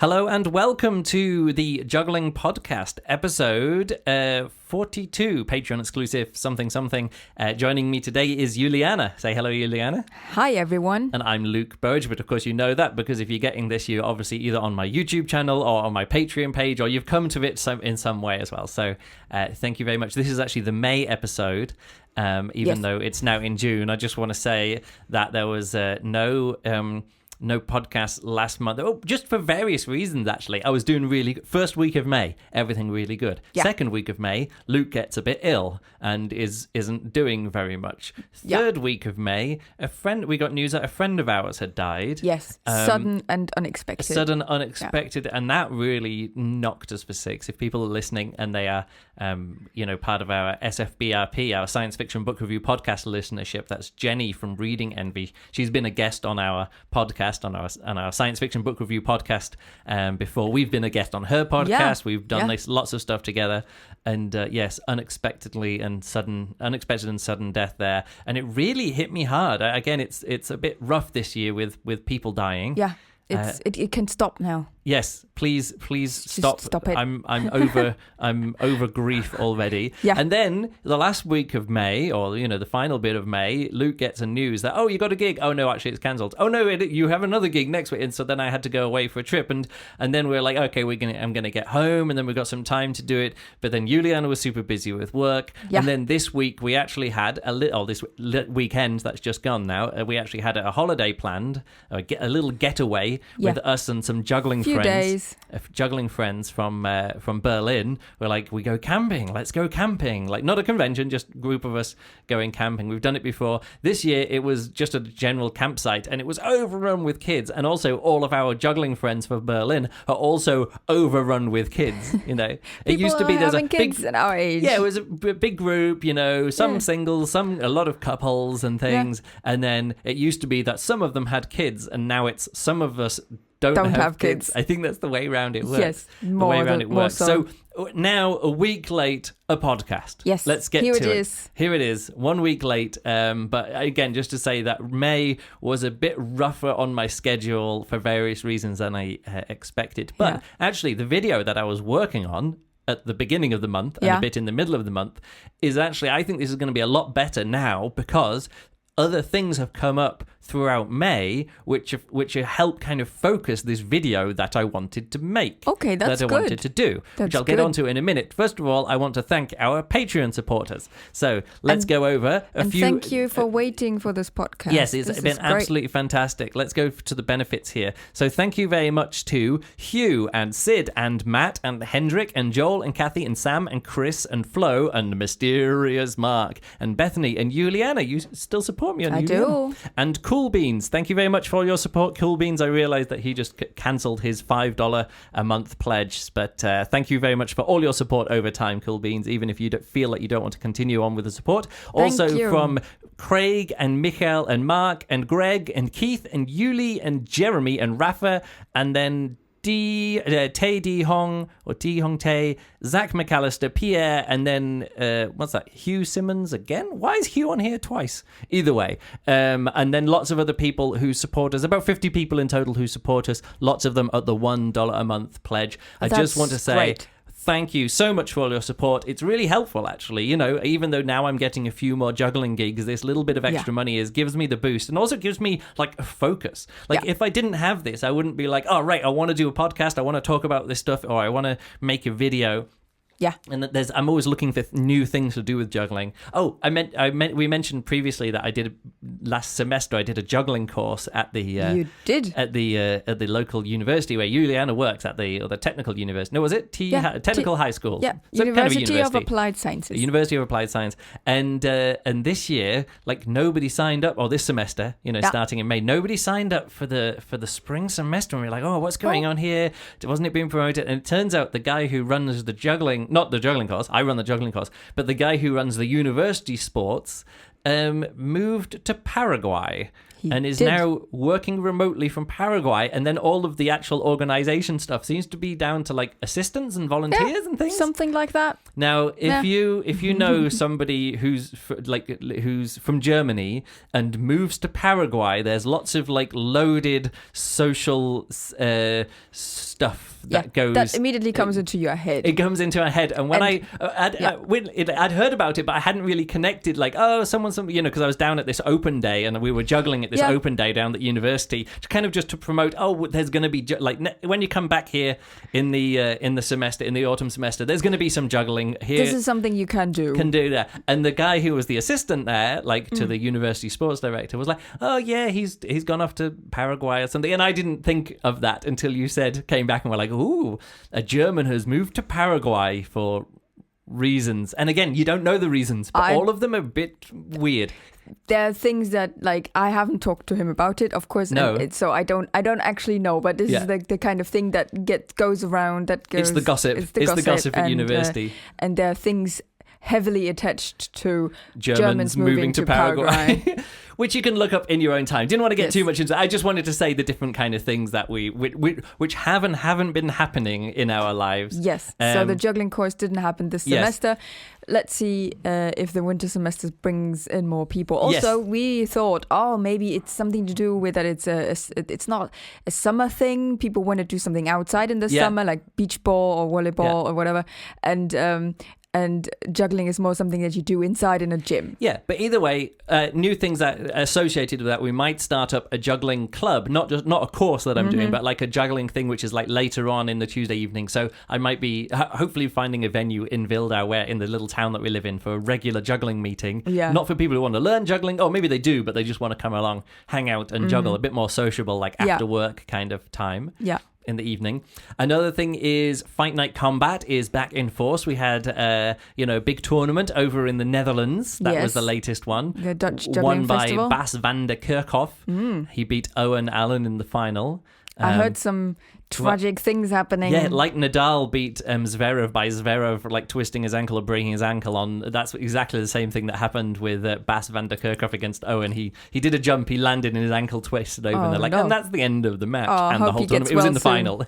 Hello and welcome to the Juggling Podcast, episode 42, Patreon exclusive, something. Joining me today is Juliane. Say hello, Juliane. Hi, everyone. And I'm Luke Burge, but of course you know that because if you're getting this, you're obviously either on my YouTube channel or on my Patreon page, or you've come to it in some way as well. So thank you very much. This is actually the May episode, even though it's now in June. I just want to say that there was no podcast last month. Oh, just for various reasons, actually. I was doing really good. First week of May, everything really good. Yeah. Second week of May, Luke gets a bit ill and isn't doing very much. Third week of May, we got news that a friend of ours had died. Yes, sudden and unexpected. And that really knocked us for six. If people are listening and they are, part of our SFBRP, our Science Fiction Book Review podcast listenership, that's Jenny from Reading Envy. She's been a guest on our podcast. On our Science Fiction Book Review podcast before. We've been a guest on her podcast. Yeah. We've done lots of stuff together. And yes, unexpected and sudden death there. And it really hit me hard. Again, it's a bit rough this year with people dying. Yeah, it can stop now. Yes, please stop. Stop it. I'm over grief already. Yeah. And then the last week of May, or the final bit of May, Luke gets a news that you got a gig. Oh no, actually it's cancelled. Oh no, you have another gig next week. And so then I had to go away for a trip, and then we're like, okay, I'm gonna get home, and then we got some time to do it. But then Juliane was super busy with work, and then this week we actually had this weekend that's just gone now. We actually had a holiday planned, a little getaway with us and some juggling juggling friends from Berlin. We're like, we go camping. Let's go camping. Like, not a convention, just a group of us going camping. We've done it before. This year it was just a general campsite, and it was overrun with kids. And also all of our juggling friends from Berlin are also overrun with kids. It used to be there's a kids big, at our age. Yeah, it was a big group. Some singles, a lot of couples and things. Yeah. And then it used to be that some of them had kids, and now it's some of us don't have kids. I think that's the way around it works. Yes, more so. So now, a week late, a podcast. Yes, let's get to it. Here it is, 1 week late. But again, just to say that May was a bit rougher on my schedule for various reasons than I expected. But actually, the video that I was working on at the beginning of the month and a bit in the middle of the month is actually, I think this is going to be a lot better now because other things have come up throughout May, which help kind of focus this video that I wanted to make. Okay, that's good. That I wanted to do, which I'll get onto in a minute. First of all, I want to thank our Patreon supporters. So let's go over a few. Thank you for waiting for this podcast. Yes, it's been absolutely fantastic. Let's go to the benefits here. So thank you very much to Hugh and Sid and Matt and Hendrik and Joel and Kathy and Sam and Chris and Flo and Mysterious Mark and Bethany and Juliana. You still support me on I Juliana. do. And Cool Beans, thank you very much for all your support. Cool Beans, I realized that he just cancelled his $5 a month pledge, but thank you very much for all your support over time, Cool Beans, even if you don't feel like you don't want to continue on with the support. Also from Craig and Michael and Mark and Greg and Keith and Yuli and Jeremy and Rafa, and then Tae Di Hong or Di Hong Tae, Zach McAllister, Pierre, and then what's that? Hugh Simmons again? Why is Hugh on here twice? Either way, and then lots of other people who support us. About 50 people in total who support us. Lots of them at the $1 a month pledge. I just want to say. Great. Thank you so much for all your support. It's really helpful, actually. Even though now I'm getting a few more juggling gigs, this little bit of extra money gives me the boost and also gives me like a focus. If I didn't have this, I wouldn't be like, oh, right, I want to do a podcast. I want to talk about this stuff, or I want to make a video. Yeah, and I'm always looking for new things to do with juggling. Oh, we mentioned previously that last semester I did a juggling course at the you did at the local university where Juliana works at the technical university. No, was it technical high school? Yeah, so University of Applied Sciences. University of Applied Science, and this year, like nobody signed up, or this semester, starting in May, nobody signed up for the spring semester, and we were like, oh, what's going on here? Wasn't it being promoted? And it turns out the guy who runs the juggling. Not the juggling course, I run the juggling course, but the guy who runs the university sports moved to Paraguay. and is now working remotely from Paraguay. And then all of the actual organization stuff seems to be down to like assistants and volunteers and things. Something like that. Now, if you know somebody who's from Germany and moves to Paraguay, there's lots of like loaded social stuff that goes. That immediately comes into your head. It comes into our head, and when I'd heard about it, but I hadn't really connected. Like, someone, because I was down at this open day, and we were juggling at this open day down at university, to promote. Oh, there's going to be when you come back here in the semester, in the autumn semester, there's going to be some juggling here. This is something you can do. Can do that. And the guy who was the assistant there, to the university sports director, was like, "Oh yeah, he's gone off to Paraguay or something." And I didn't think of that until you came back and were like, "Ooh, a German has moved to Paraguay for reasons." And again, you don't know the reasons, but all of them are a bit weird. There are things that I haven't talked to him about it, of course. No. So I don't actually know, but this is the kind of thing that goes around. It's the gossip. It's the gossip at university. And there are things heavily attached to Germans moving to Paraguay. Which you can look up in your own time. Didn't want to get too much into it. I just wanted to say the different kind of things that which haven't been happening in our lives. Yes. So the juggling course didn't happen this semester. Let's see if the winter semester brings in more people. Also, we thought, maybe it's something to do with that it's not a summer thing. People want to do something outside in the summer, like beach ball or volleyball or whatever. And juggling is more something that you do inside in a gym. Yeah, but either way, new things that are associated with that. We might start up a juggling club, not a course that I'm doing, but like a juggling thing, which is like later on in the Tuesday evening. So I might be hopefully finding a venue in Wildau, where in the little town that we live in, for a regular juggling meeting. Yeah. Not for people who want to learn juggling, or maybe they do, but they just want to come along, hang out and juggle, a bit more sociable, like after work kind of time. Yeah. In the evening. Another thing is Fight Night Combat is back in force. We had a big tournament over in the Netherlands. That was the latest one. The Dutch Juggling Festival. Won by Bas van der Kerkhoff. He beat Owen Allen in the final. I heard some tragic things happening. Yeah, like Nadal beat Zverev by Zverev like twisting his ankle or breaking his ankle on. That's exactly the same thing that happened with Bas van der Kerkhoff against Owen. He did a jump, he landed and his ankle twisted over and they're like, and that's the end of the match and the whole tournament. It was in the final.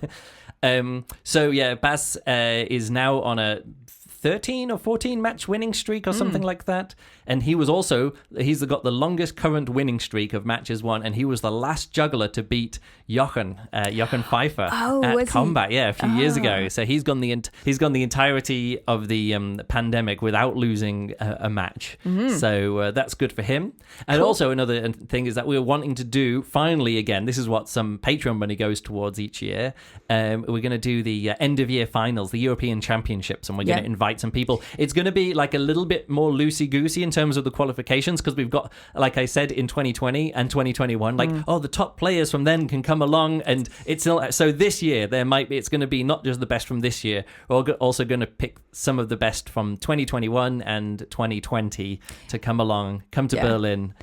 Bas is now on a 13 or 14 match winning streak or something like that. And he's got the longest current winning streak of matches won, and he was the last juggler to beat Jochen Pfeiffer at Combat, a few years ago. So he's gone the entirety of the pandemic without losing a match. So that's good for him. And also another thing is that we're wanting to do, finally again, this is what some Patreon money goes towards each year. We're going to do the end of year finals, the European Championships, and we're going to invite some people. It's going to be like a little bit more loosey-goosey in terms of the qualifications, because we've got, like I said, in 2020 and 2021, the top players from then can come along, and it's so this year it's going to be not just the best from this year. We're also going to pick some of the best from 2021 and 2020 to come to Berlin.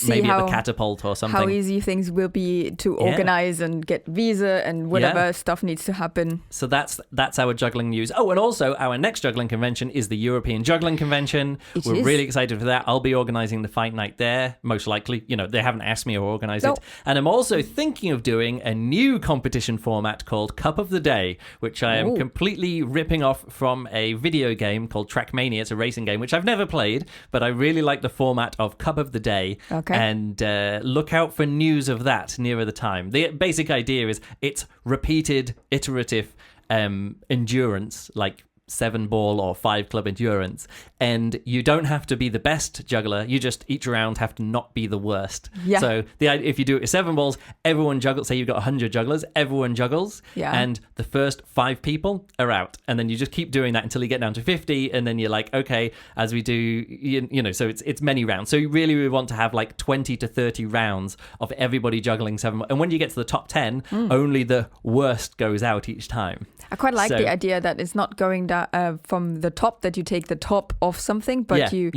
Maybe at the catapult or something. How easy things will be to organize and get visa and whatever stuff needs to happen. So that's our juggling news. Oh, and also our next juggling convention is the European Juggling Convention. We're really excited for that. I'll be organizing the fight night there, most likely. They haven't asked me to organize it. And I'm also thinking of doing a new competition format called Cup of the Day, which I am completely ripping off from a video game called Trackmania. It's a racing game, which I've never played, but I really like the format of Cup of the Day. Okay. And look out for news of that nearer the time. The basic idea is it's repeated, iterative endurance, like 7-ball or 5-club endurance, and you don't have to be the best juggler. You just each round have to not be the worst. Yeah. So if you do it with 7 balls, everyone juggles. Say you've got 100 jugglers, everyone juggles, and the first 5 people are out, and then you just keep doing that until you get down to 50, and then you're like, okay, as we do, so it's many rounds. So you really want to have like 20 to 30 rounds of everybody juggling 7, and when you get to the top 10, only the worst goes out each time. I quite like the idea that it's not going down from the top, that you take the top of something, but you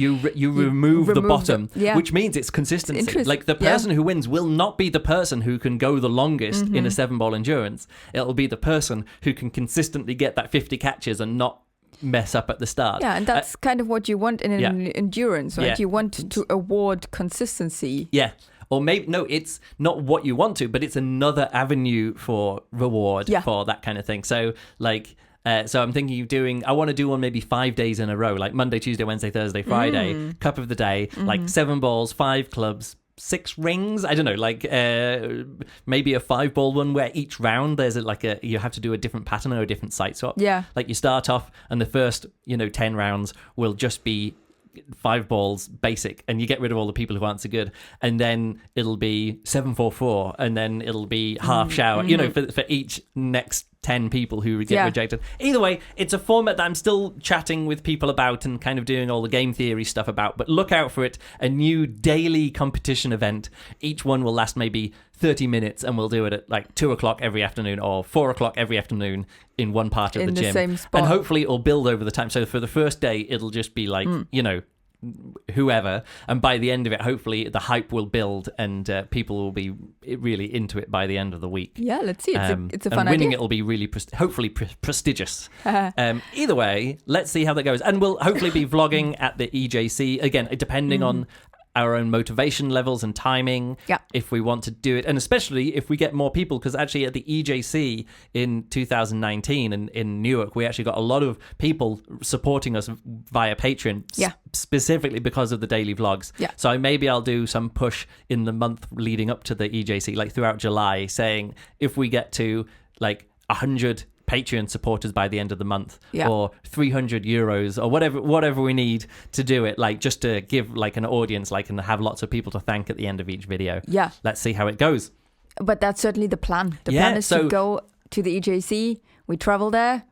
remove the bottom, which means it's consistency. Like the person who wins will not be the person who can go the longest in a 7-ball endurance. It'll be the person who can consistently get that 50 catches and not mess up at the start. Yeah, and that's kind of what you want in an endurance, right? You want to award consistency. Yeah. Or maybe, no, it's not what you want to, but it's another avenue for reward for that kind of thing. So like, so I'm thinking of I want to do one maybe 5 days in a row, like Monday, Tuesday, Wednesday, Thursday, Friday, cup of the day, like 7 balls, 5 clubs, 6 rings. I don't know, like maybe a 5-ball one where each round there's you have to do a different pattern or a different site swap. Yeah. Like you start off and the first, 10 rounds will just be 5 balls basic, and you get rid of all the people who aren't so good, and then it'll be 7-4-4, and then it'll be half shower, for each next 10 people who get rejected. Either way, it's a format that I'm still chatting with people about and kind of doing all the game theory stuff about, but look out for it. A new daily competition event. Each one will last maybe 30 minutes, and we'll do it at like 2 o'clock every afternoon or 4 o'clock every afternoon in one part of the gym. Same spot. And hopefully it'll build over the time. So for the first day, it'll just be like, whoever, and by the end of it, hopefully the hype will build and people will be really into it by the end of the week. Yeah, let's see. It's a fun and winning idea. It will be really hopefully prestigious. Either way, let's see how that goes, and we'll hopefully be vlogging at the EJC again, depending on our own motivation levels and timing, if we want to do it, and especially if we get more people, because actually at the EJC in 2019 in Newark, we actually got a lot of people supporting us via Patreon, specifically because of the daily vlogs. So maybe I'll do some push in the month leading up to the EJC, like throughout July, saying if we get to like 100 Patreon supporters by the end of the month, or 300 euros, or whatever we need to do it, like just to give like an audience, like, and have lots of people to thank at the end of each video. Let's see how it goes. But that's certainly the plan. The plan is to go to the EJC. We travel there.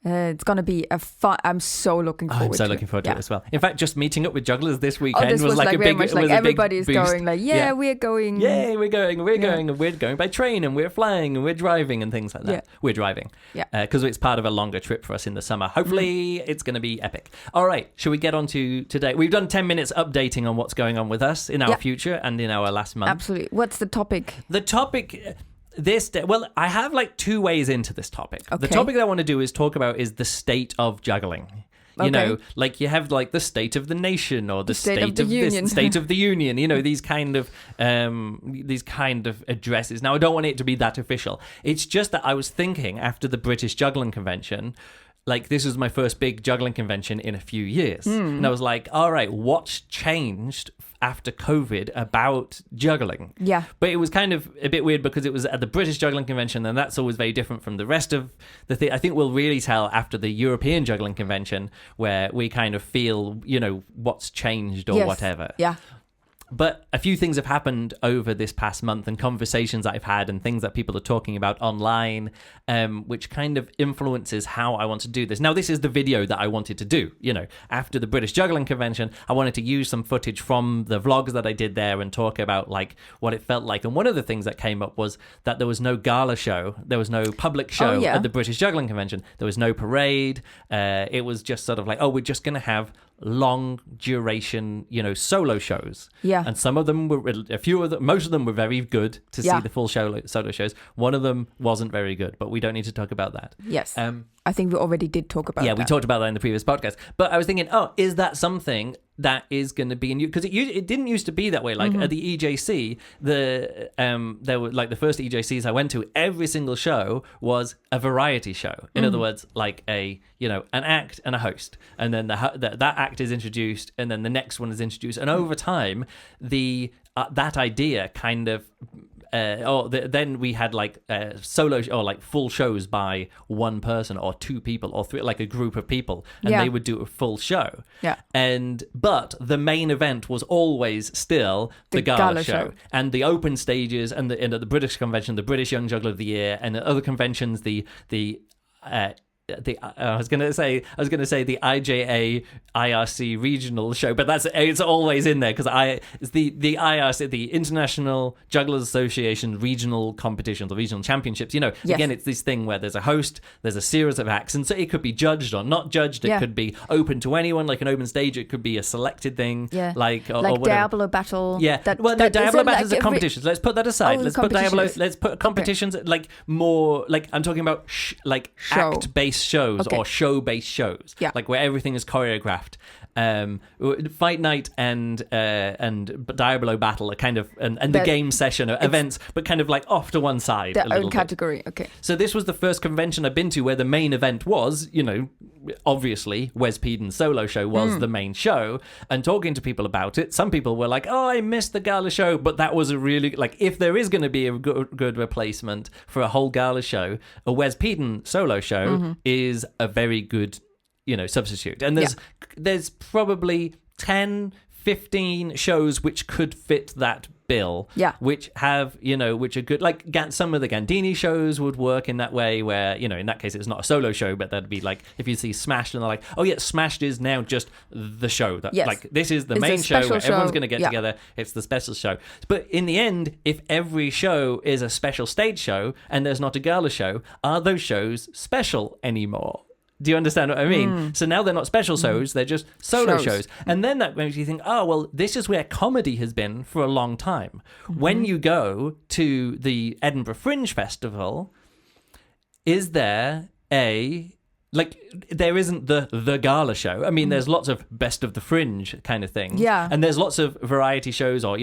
It's going to be a fun. I'm so looking forward to it. I'm so looking forward to it as well. In fact, just meeting up with jugglers this weekend this was like a big, like everybody's going like, we're going. Yeah, we're going, and we're going by train, and we're flying, and we're driving, and things like that. We're driving. Because it's part of a longer trip for us in the summer. Hopefully, it's going to be epic. All right, should we get on to today? We've done 10 minutes updating on what's going on with us in our future and in our last month. Absolutely. What's the topic? The topic... I have like 2 ways into this topic. Okay. The topic that I want to do is talk about is the state of juggling. You know, like you have like the state of the nation or the state of the union. State of the union. These kind of addresses. Now, I don't want it to be that official. It's just that I was thinking after the British Juggling Convention, like this was my first big juggling convention in a few years, and I was like, all right, what's changed after COVID about juggling? But it was kind of a bit weird because it was at the British Juggling Convention, and that's always very different from the rest of the thing. I think we'll really tell after the European Juggling Convention, where we kind of feel, what's changed or whatever. But a few things have happened over this past month, and conversations that I've had and things that people are talking about online, which kind of influences how I want to do this. Now, this is the video that I wanted to do. After the British Juggling Convention, I wanted to use some footage from the vlogs that I did there and talk about like what it felt like. And one of the things that came up was that there was no gala show. There was no public show at the British Juggling Convention. There was no parade. It was just sort of like, we're just going to have long duration, solo shows. And some of them were, most of them were very good to see the full solo shows. One of them wasn't very good, but we don't need to talk about that. I think we already did talk about that. Yeah, we talked about that in the previous podcast. But I was thinking, is that something that is going to be in you? Because it didn't used to be that way. Like at the EJC, there were like the first EJCs I went to, every single show was a variety show. In other words, like an act and a host, and then that act is introduced, and then the next one is introduced, and over time, that idea kind of. Then we had like solo or like full shows by one person or 2 people or 3, like a group of people, and they would do a full show. But the main event was always still the gala show and the open stages, and at the British convention, the British Young Juggler of the Year, and at other conventions, I was gonna say the IJA IRC regional show, but it's always in there because it's the IRC, the International Jugglers Association regional competitions or regional championships. Again, it's this thing where there's a host, there's a series of acts, and so it could be judged or not judged. It could be open to anyone, like an open stage. It could be a selected thing, like Diablo Battle. Diablo Battle is a competition. Let's put that aside. Let's put Diablo. Let's put competitions like more like I'm talking about act based race shows or show-based shows, like where everything is choreographed. Fight night and Diablo battle are kind of and the game session are events, but kind of like off to one side. Their own category. Okay. So this was the first convention I've been to where the main event was, obviously Wes Peden's solo show was the main show. And talking to people about it, some people were like, "Oh, I missed the gala show," but that was a really if there is going to be a good replacement for a whole gala show, a Wes Peden solo show is a very good substitute. And there's probably 10, 15 shows which could fit that bill, which have, which are good. Like some of the Gandini shows would work in that way where, in that case, it's not a solo show, but that'd be like if you see Smashed and they're like, oh yeah, Smashed is now just the show. Like this is the main show where everyone's going to get together. It's the special show. But in the end, if every show is a special stage show and there's not a gala show, are those shows special anymore? Do you understand what I mean? So now they're not special shows, they're just solo shows. And then that makes you think, oh, well, this is where comedy has been for a long time. When you go to the Edinburgh Fringe Festival, is there there isn't the gala show. I mean, there's lots of best of the fringe kind of things. Yeah. And there's lots of variety shows or,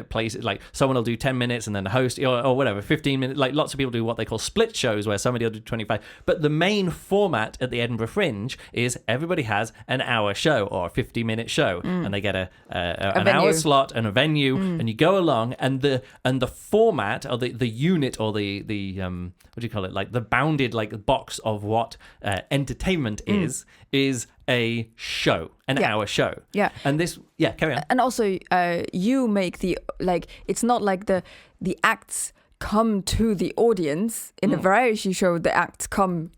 places like someone will do 10 minutes and then the host or whatever, 15 minutes. Like lots of people do what they call split shows where somebody will do 25. But the main format at the Edinburgh Fringe is everybody has an hour show or a 50-minute show and they get an hour slot and a venue and you go along and the format or the unit or the what do you call it? Like the bounded box of what entertainment is a show, an hour show. Yeah. And this, carry on. And also, you make it's not like the acts come to the audience. In a variety show, the acts come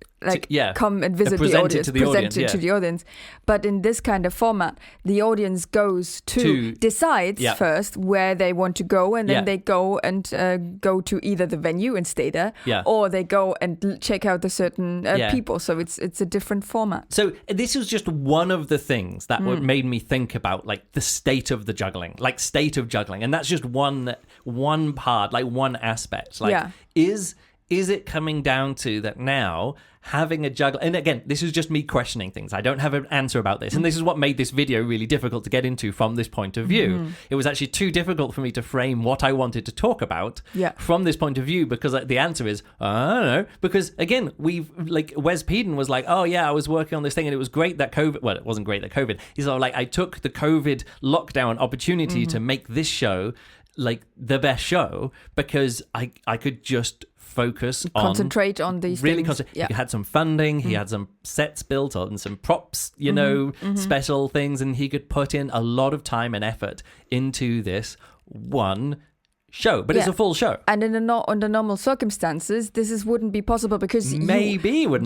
come and visit the audience, present it to the audience. But in this kind of format, the audience goes to decides first where they want to go, and then they go and go to either the venue and stay there, or they go and check out the certain people. So it's a different format. So this was just one of the things that made me think about the state of the juggling, and that's just one part, one aspect. Is it coming down to that now? Having a juggler, and again, this is just me questioning things. I don't have an answer about this, and this is what made this video really difficult to get into from this point of view. It was actually too difficult for me to frame what I wanted to talk about from this point of view, because the answer is I don't know. Because again, we've Wes Peden was like, oh yeah, I was working on this thing, and it was great that COVID. Well, it wasn't great that COVID. He's all I took the COVID lockdown opportunity to make this show the best show because I could just concentrate on these really things. He had some funding, he had some sets built and some props, special things, and he could put in a lot of time and effort into this one show, but it's a full show. And under normal circumstances, this wouldn't be possible because wouldn't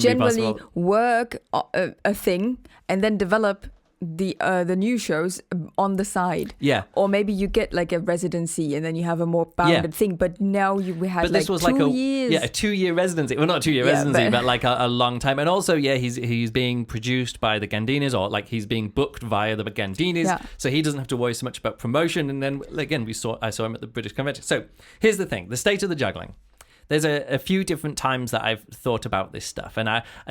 generally be possible. Work a thing and then develop the new shows on the side, or maybe you get a residency and then you have a more bounded thing. But now we had this was 2 years. A 2-year residency. Well, not a 2-year residency, but a long time. And also, he's being produced by the Gandinis, or he's being booked via the Gandinis, so he doesn't have to worry so much about promotion. And then again, I saw him at the British Convention. So here's the thing: the state of the juggling. There's a few different times that I've thought about this stuff, and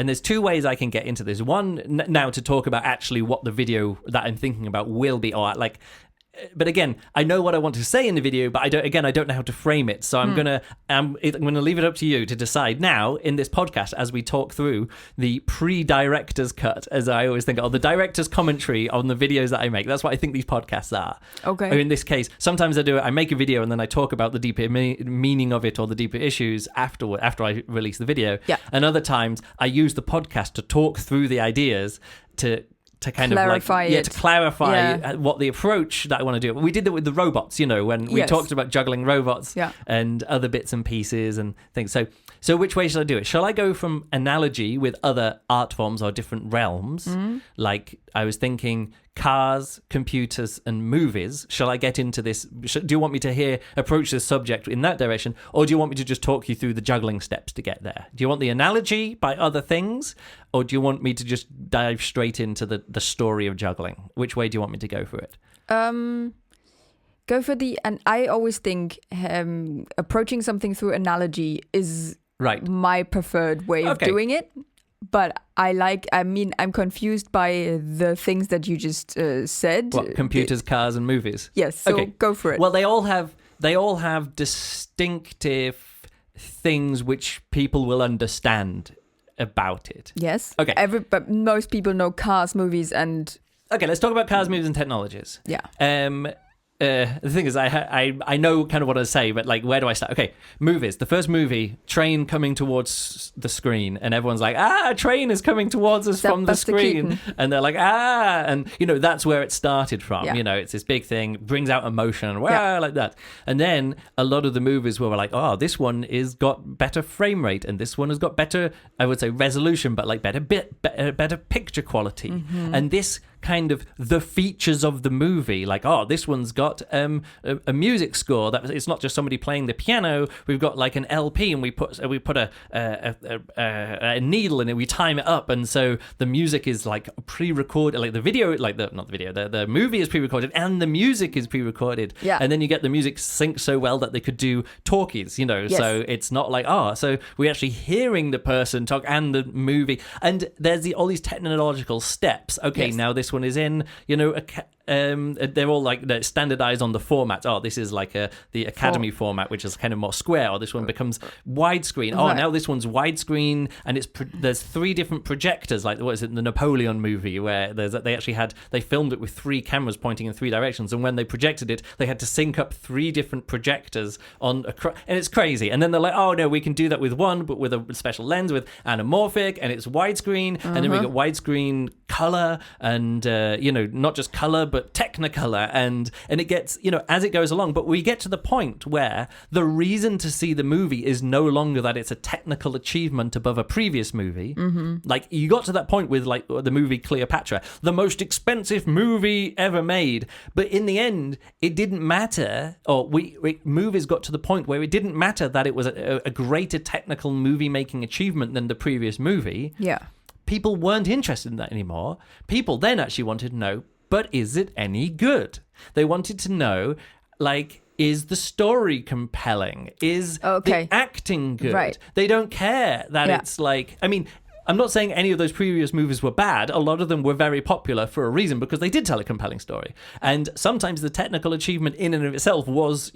there's 2 ways I can get into this. One, now to talk about actually what the video that I'm thinking about will be, or but again, I know what I want to say in the video, but I don't know how to frame it. So I'm gonna leave it up to you to decide now in this podcast as we talk through the pre-director's cut, as I always think, or the director's commentary on the videos that I make. That's what I think these podcasts are. Okay. In this case, sometimes I make a video and then I talk about the deeper meaning of it or the deeper issues after I release the video. Yeah. And other times I use the podcast to talk through the ideas to kind clarify of to clarify what the approach that I want to do. We did that with the robots, when we talked about juggling robots and other bits and pieces and things. So which way shall I do it? Shall I go from analogy with other art forms or different realms? Like I was thinking cars, computers, and movies. Shall I get into this? Do you want me to approach this subject in that direction, or do you want me to just talk you through the juggling steps to get there? Do you want the analogy by other things, or do you want me to just dive straight into the story of juggling? Which way do you want me to go for it? Go for and I always think approaching something through analogy is my preferred way of doing it. but I'm confused by the things that you just said. What, computers, cars, and movies? Yes, so go for it. Well, they all have distinctive things which people will understand about it. Yes. Okay. But most people know cars, movies, and... Okay, let's talk about cars, movies, and technologies. Yeah. The thing is, I know kind of what to say, but like, where do I start? Okay, movies. The first movie, train coming towards the screen, and everyone's like, a train is coming towards us from the screen, and they're like, and that's where it started from. Yeah. It's this big thing, brings out emotion, and like that. And then a lot of the movies were like, oh, this one is got better frame rate, and this one has got better, I would say, resolution, but like better picture quality, and this kind of the features of the movie, like, oh, this one's got a music score that it's not just somebody playing the piano. We've got like an LP, and we put a needle in it, we time it up, and so the music is like pre-recorded, like the video, like the movie is pre-recorded and the music is pre-recorded, and then you get the music synced so well that they could do talkies, yes. So it's not like, so we're actually hearing the person talk and the movie, and there's all these technological steps. Okay, now this one is in, they're all like they're standardized on the format. Oh, this is like the Academy format, which is kind of more square. Or this one becomes widescreen. Oh, now this one's widescreen, and there's 3 different projectors. Like, what is it, the Napoleon movie, where they filmed it with 3 cameras pointing in 3 directions, and when they projected it, they had to sync up 3 different projectors and it's crazy. And then they're like, oh no, we can do that with one, but with a special lens with anamorphic, and it's widescreen, and then we get widescreen color, and not just color, but Technicolor, and it gets, as it goes along. But we get to the point where the reason to see the movie is no longer that it's a technical achievement above a previous movie. Like, you got to that point with like the movie Cleopatra, the most expensive movie ever made, but in the end it didn't matter, or movies got to the point where it didn't matter that it was a greater technical movie making achievement than the previous movie. People weren't interested in that anymore. People then actually wanted to know, but is it any good? They wanted to know, like, is the story compelling? Is the acting good? Right. They don't care that it's like, I mean, I'm not saying any of those previous movies were bad. A lot of them were very popular for a reason, because they did tell a compelling story. And sometimes the technical achievement in and of itself was,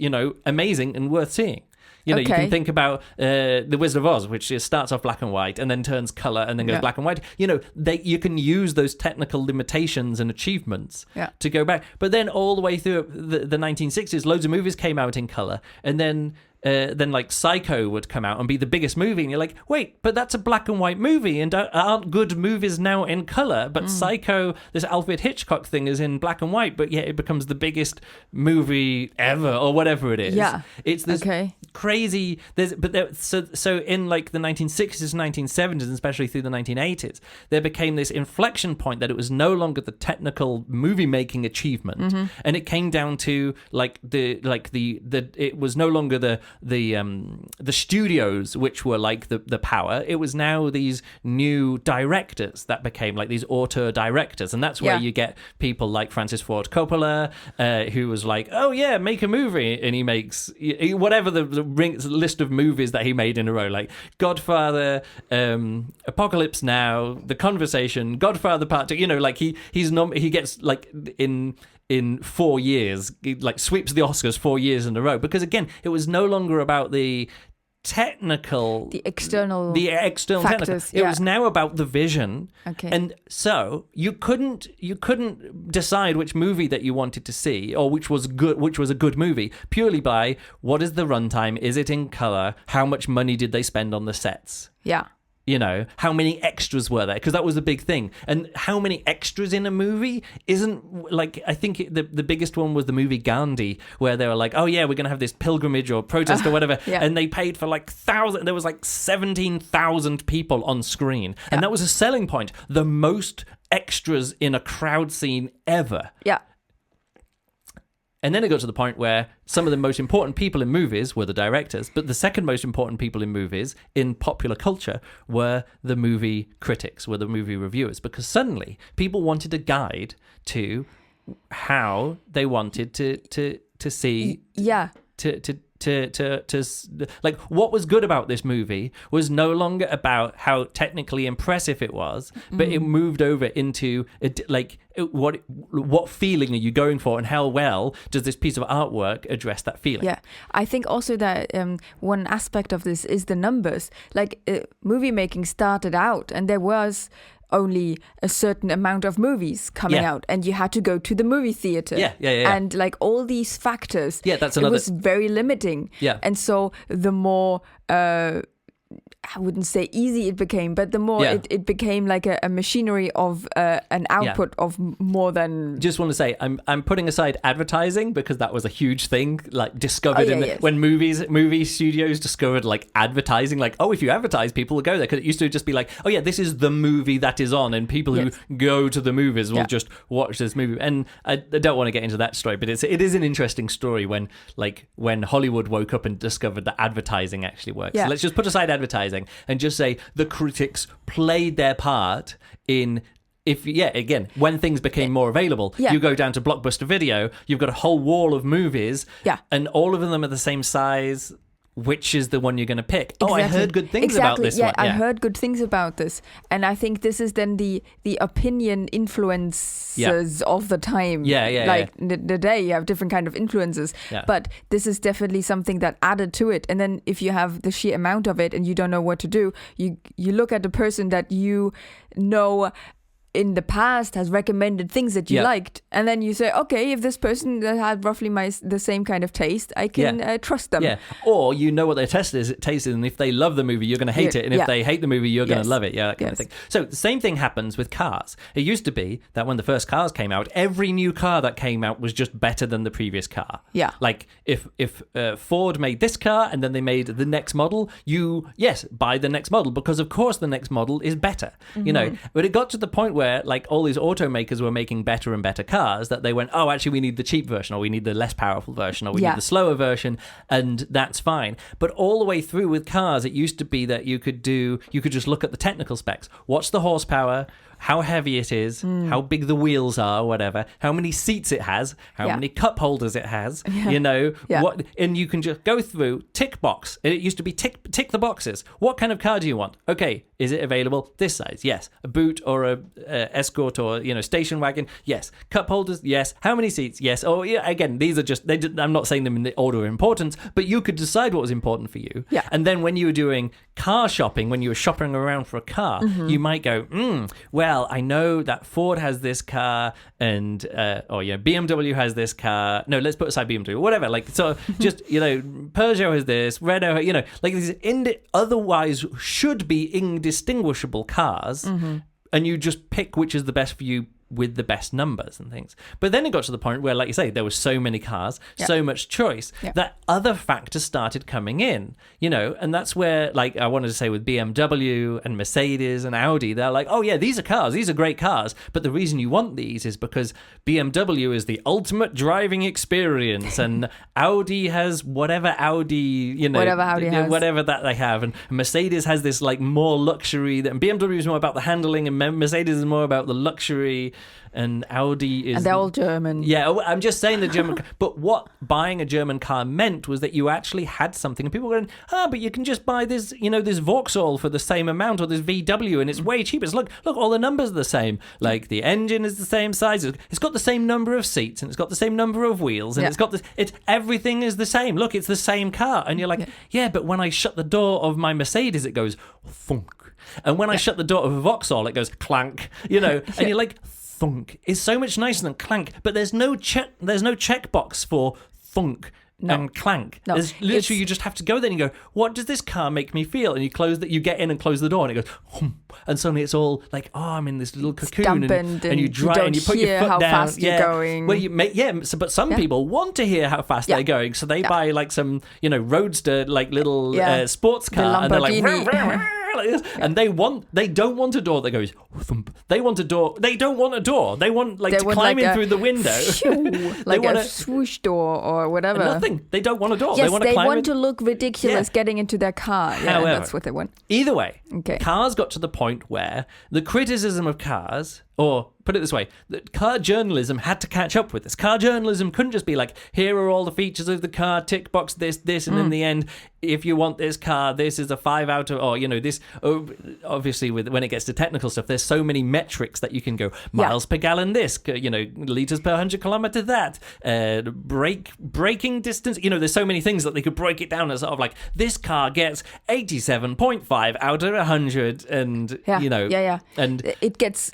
amazing and worth seeing. You can think about The Wizard of Oz, which starts off black and white and then turns color and then goes black and white. You can use those technical limitations and achievements to go back. But then all the way through the 1960s, loads of movies came out in color, and then like Psycho would come out and be the biggest movie, and you're like, wait, but that's a black and white movie, and aren't good movies now in color? But Psycho, this Alfred Hitchcock thing, is in black and white, but yet it becomes the biggest movie ever, or whatever it is. It's this crazy. So in like the 1960s, 1970s, and especially through the 1980s, there became this inflection point that it was no longer the technical movie making achievement, and it came down to it was no longer the studios which were like the power. It was now these new directors that became like these auteur directors, and that's where you get people like Francis Ford Coppola, who was like, oh yeah, make a movie, and he makes whatever the list of movies that he made in a row, like Godfather, Apocalypse Now, The Conversation, Godfather Part 2. Like he gets like in 4 years, like sweeps the Oscars 4 years in a row, because again, it was no longer about the external factors, technical. It was now about the vision. And so you couldn't decide which movie that you wanted to see, or which was a good movie, purely by what is the runtime, is it in color, how much money did they spend on the sets, how many extras were there? Because that was a big thing. And how many extras in a movie isn't, like, I think the biggest one was the movie Gandhi, where they were like, oh yeah, we're going to have this pilgrimage or protest or whatever. And they paid for like there was like 17,000 people on screen. And that was a selling point. The most extras in a crowd scene ever. And then it got to the point where some of the most important people in movies were the directors, but the second most important people in movies in popular culture were the movie critics, were the movie reviewers, because suddenly people wanted a guide to how they wanted to see like what was good about this movie was no longer about how technically impressive it was, but it moved over into what feeling are you going for, and how well does this piece of artwork address that feeling? Yeah, I think also that one aspect of this is the numbers. Like movie making started out, and there was only a certain amount of movies coming out, and you had to go to the movie theater. Yeah. And like all these factors, that's another. It was very limiting. Yeah. And so the more I wouldn't say easy it became, but the more it became like a machinery of an output of more than. Just want to say, I'm putting aside advertising because that was a huge thing, like discovered when movie studios discovered like advertising, like, oh, if you advertise, people will go there, because it used to just be like, oh yeah, this is the movie that is on, and people who go to the movies will just watch this movie. And I don't want to get into that story, but it is an interesting story when Hollywood woke up and discovered that advertising actually works. So let's just put aside advertising and just say the critics played their part in, when things became more available, you go down to Blockbuster Video, you've got a whole wall of movies, and all of them are the same size. Which is the one you're going to pick? Exactly. Oh, I heard good things about this one. I heard good things about this. And I think this is then the opinion influences of the time. The day you have different kind of influences. Yeah. But this is definitely something that added to it. And then if you have the sheer amount of it and you don't know what to do, you look at the person that you know in the past has recommended things that you liked, and then you say, okay, if this person had roughly the same kind of taste, I can trust them. Or you know what their taste is, and if they love the movie, you're going to hate it, and if they hate the movie, you're going to love it. That kind of thing. So the same thing happens with cars. It used to be that when the first cars came out, every new car that came out was just better than the previous car. Like if Ford made this car and then they made the next model, you buy the next model, because of course the next model is better. You know, but it got to the point where like all these automakers were making better and better cars that they went, oh, actually we need the cheap version, or we need the less powerful version, or we need the slower version, and that's fine. But all the way through with cars, it used to be that you could just look at the technical specs. What's the horsepower? How heavy it is, how big the wheels are, whatever, how many seats it has, how many cup holders it has, what, and you can just go through, tick box. It used to be tick the boxes. What kind of car do you want? Okay, is it available? This size, yes. A boot or a Escort or station wagon, yes. Cup holders, yes. How many seats? Yes. Oh, yeah. Again, these are just I'm not saying them in the order of importance, but you could decide what was important for you. Yeah. And then when you were doing car shopping, when you were shopping around for a car, you might go, well, I know that Ford has this car, and BMW has this car. No, let's put aside BMW, whatever. Like, so just Peugeot has this, Renault, like these otherwise should be indistinguishable cars, and you just pick which is the best for you with the best numbers and things. But then it got to the point where, like you say, there was so many cars, so much choice, that other factors started coming in, and that's where, like, I wanted to say with BMW and Mercedes and Audi, they're like, oh yeah, these are cars, these are great cars, but the reason you want these is because BMW is the ultimate driving experience, and Audi has whatever Audi that they have, and Mercedes has this like more luxury, and BMW is more about the handling, and Mercedes is more about the luxury, and Audi is... And they're all German. Yeah, I'm just saying the German... But what buying a German car meant was that you actually had something. And people were going, but you can just buy this, this Vauxhall for the same amount, or this VW, and it's way cheaper. Look, all the numbers are the same. Like, the engine is the same size. It's got the same number of seats, and it's got the same number of wheels, and it's got this... everything is the same. Look, it's the same car. And you're like, but when I shut the door of my Mercedes, it goes thunk. And when I shut the door of a Vauxhall, it goes clank, and you're like... Thunk is so much nicer than clank, but there's no checkbox for thunk and clank. No, there's literally you just have to go there and you go, what does this car make me feel? And you get in and close the door, and it goes hum, and suddenly it's all like, I'm in this little cocoon, and you drive and you put your foot how down. Fast you're going. Well, but some people want to hear how fast they're going, so they buy like some roadster like little sports car, and they're like like this, and they don't want a door that goes thump. They want a door. They don't want a door. They want to climb in through the window. Like a swoosh door or whatever. Nothing. They don't want a door. Yes, they want to look ridiculous getting into their car. Yeah, however, that's what they want. Either way, cars got to the point where the criticism of cars, Or put it this way, that car journalism had to catch up with this. Car journalism couldn't just be like, here are all the features of the car, tick box this, and in the end, if you want this car, this is a 5 out of, or, you know, this, obviously when it gets to technical stuff, there's so many metrics that you can go, miles per gallon this, you know, liters per 100 kilometer that, braking distance, you know, there's so many things that they could break it down as sort of like, this car gets 87.5 out of 100, and, you know. And it gets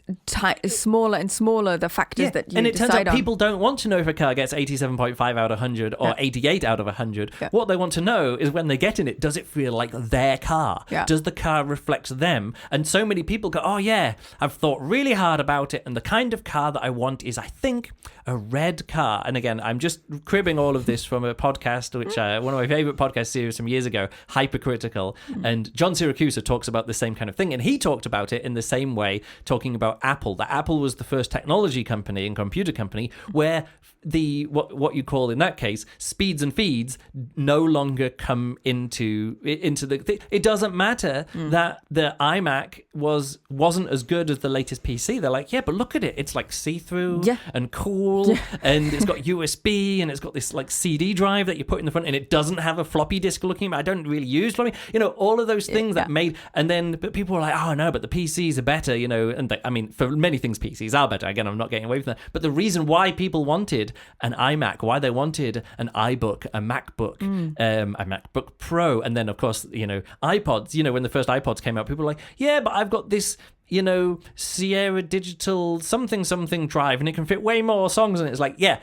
smaller and smaller, the factors that you and it decide turns out on. people don't want to know if a car gets 87.5 out of 100 or 88 out of 100. What they want to know is when they get in it, does it feel like their car? Does the car reflect them? And so many people go, oh yeah, I've thought really hard about it, and the kind of car that I want is, I think, a red car. And again, I'm just cribbing all of this from a podcast, which one of my favorite podcast series from years ago, Hypercritical, and John Siracusa talks about the same kind of thing, and he talked about it in the same way, talking about Apple. That Apple was the first technology company and computer company where the what you call in that case speeds and feeds no longer come into the. It doesn't matter that the iMac wasn't as good as the latest PC. They're like, yeah, but look at it. It's like see-through and cool, and it's got USB, and it's got this like CD drive that you put in the front, and it doesn't have a floppy disk looking. I don't really use floppy. You know, all of those things that made, and then but people were like, oh no, but the PCs are better. You know, and I mean, for many things, PCs are better. Again, I'm not getting away from that. But the reason why people wanted an iMac, why they wanted an iBook, a MacBook, a MacBook Pro, and then of course, you know, iPods. You know, when the first iPods came out, people were like, yeah, but I've got this, you know, Sierra Digital something drive, and it can fit way more songs. And it's like, yeah,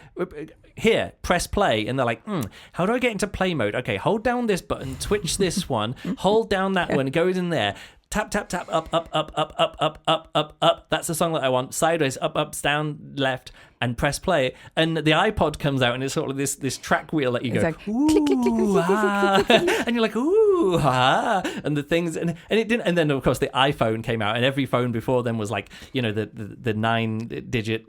here, press play. And they're like, how do I get into play mode? Okay, hold down this button, twitch this one, hold down that one, it goes in there. Tap, tap, tap, up, up, up, up, up, up, up, up, up. That's the song that I want. Sideways, up, up, down, left, and press play. And the iPod comes out, and it's sort of this track wheel that you go, like, ooh, click, click, click, click, ah. Click, click, click. And you're like, ooh, ah. And the things, and it didn't. And then of course the iPhone came out, and every phone before then was like, you know, the 9-digit,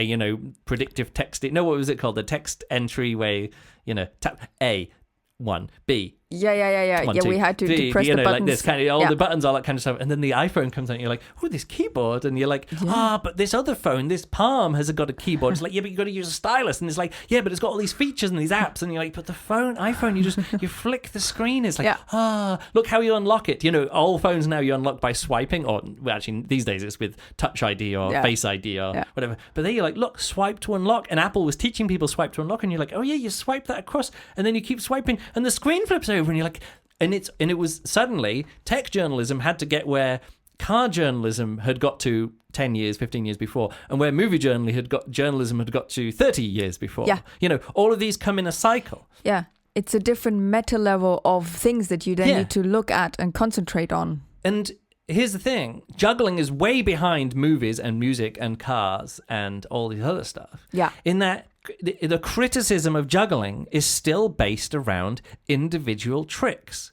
you know, predictive text. No, what was it called? The text entry way, you know, tap A1 B. Yeah. We had to press you know, the buttons. like this kind of all the buttons, all that kind of stuff. And then the iPhone comes out, and you're like, oh, this keyboard, and you're like, but this other phone, this Palm has got a keyboard. It's like, yeah, but you got to use a stylus, and it's like, yeah, but it's got all these features and these apps, and you're like, but the iPhone, you flick the screen. It's like, look how you unlock it. You know, all phones now you unlock by swiping, or well, actually these days it's with Touch ID or Face ID or whatever. But then you're like, look, swipe to unlock, and Apple was teaching people swipe to unlock, and you're like, oh yeah, you swipe that across, and then you keep swiping, and the screen flips over, and you're like. And it was suddenly tech journalism had to get where car journalism had got to 10 years, 15 years before, and where movie journalism had got to 30 years before. Yeah. You know, all of these come in a cycle. Yeah. It's a different meta level of things that you then need to look at and concentrate on. And here's the thing. Juggling is way behind movies and music and cars and all this other stuff. Yeah. In that the criticism of juggling is still based around individual tricks.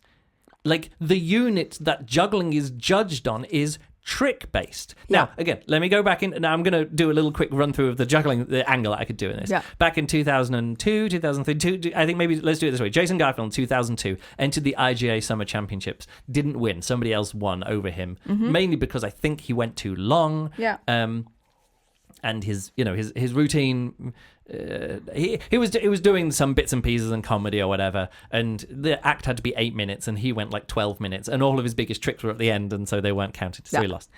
Like, the unit that juggling is judged on is trick-based. Now, again, let me go back in. Now, I'm going to do a little quick run-through of the angle that I could do in this. Yeah. Back in 2002, 2003, I think maybe let's do it this way. Jason Garfield in 2002 entered the IGA Summer Championships. Didn't win. Somebody else won over him. Mainly because I think he went too long. Yeah. And his routine... he was doing some bits and pieces and comedy or whatever, and the act had to be 8 minutes, and he went like 12 minutes, and all of his biggest tricks were at the end, and so they weren't counted, so he lost.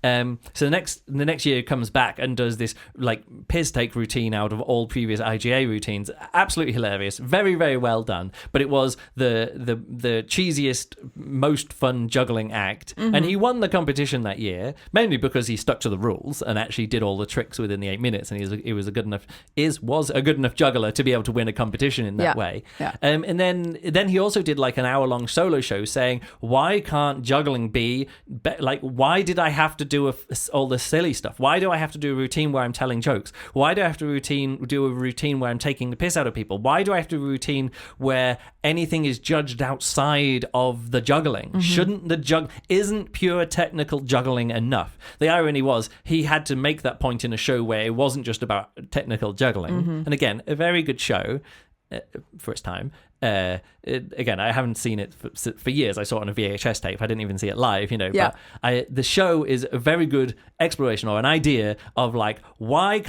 So the next year comes back and does this like piss take routine out of all previous IGA routines. Absolutely hilarious, very, very well done. But it was the cheesiest, most fun juggling act, and he won the competition that year mainly because he stuck to the rules and actually did all the tricks within the 8 minutes, and he was a good enough juggler to be able to win a competition in that way. Yeah. And then he also did like an hour-long solo show saying, why can't juggling be like, why did I have to do all the silly stuff? Why do I have to do a routine where I'm telling jokes? Why do I have to do a routine where I'm taking the piss out of people? Why do I have to do a routine where anything is judged outside of the juggling? Isn't pure technical juggling enough? The irony was he had to make that point in a show where it wasn't just about technical juggling. And again, a very good show. for its time. Again, I haven't seen it for years. I saw it on a VHS tape. I didn't even see it live, Yeah. But the show is a very good exploration or an idea of like, why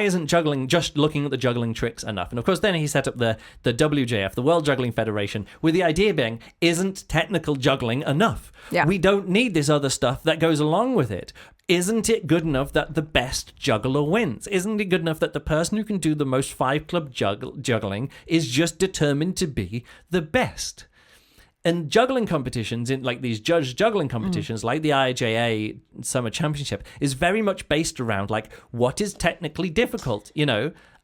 isn't juggling just looking at the juggling tricks enough? And of course, then he set up the WJF, the World Juggling Federation, with the idea being, isn't technical juggling enough? Yeah. We don't need this other stuff that goes along with it. Isn't it good enough that the best juggler wins? Isn't it good enough that the person who can do the most 5 club juggling is just determined to be the best? And juggling competitions, in like these judged juggling competitions, like the IJA Summer Championship, is very much based around like what is technically difficult.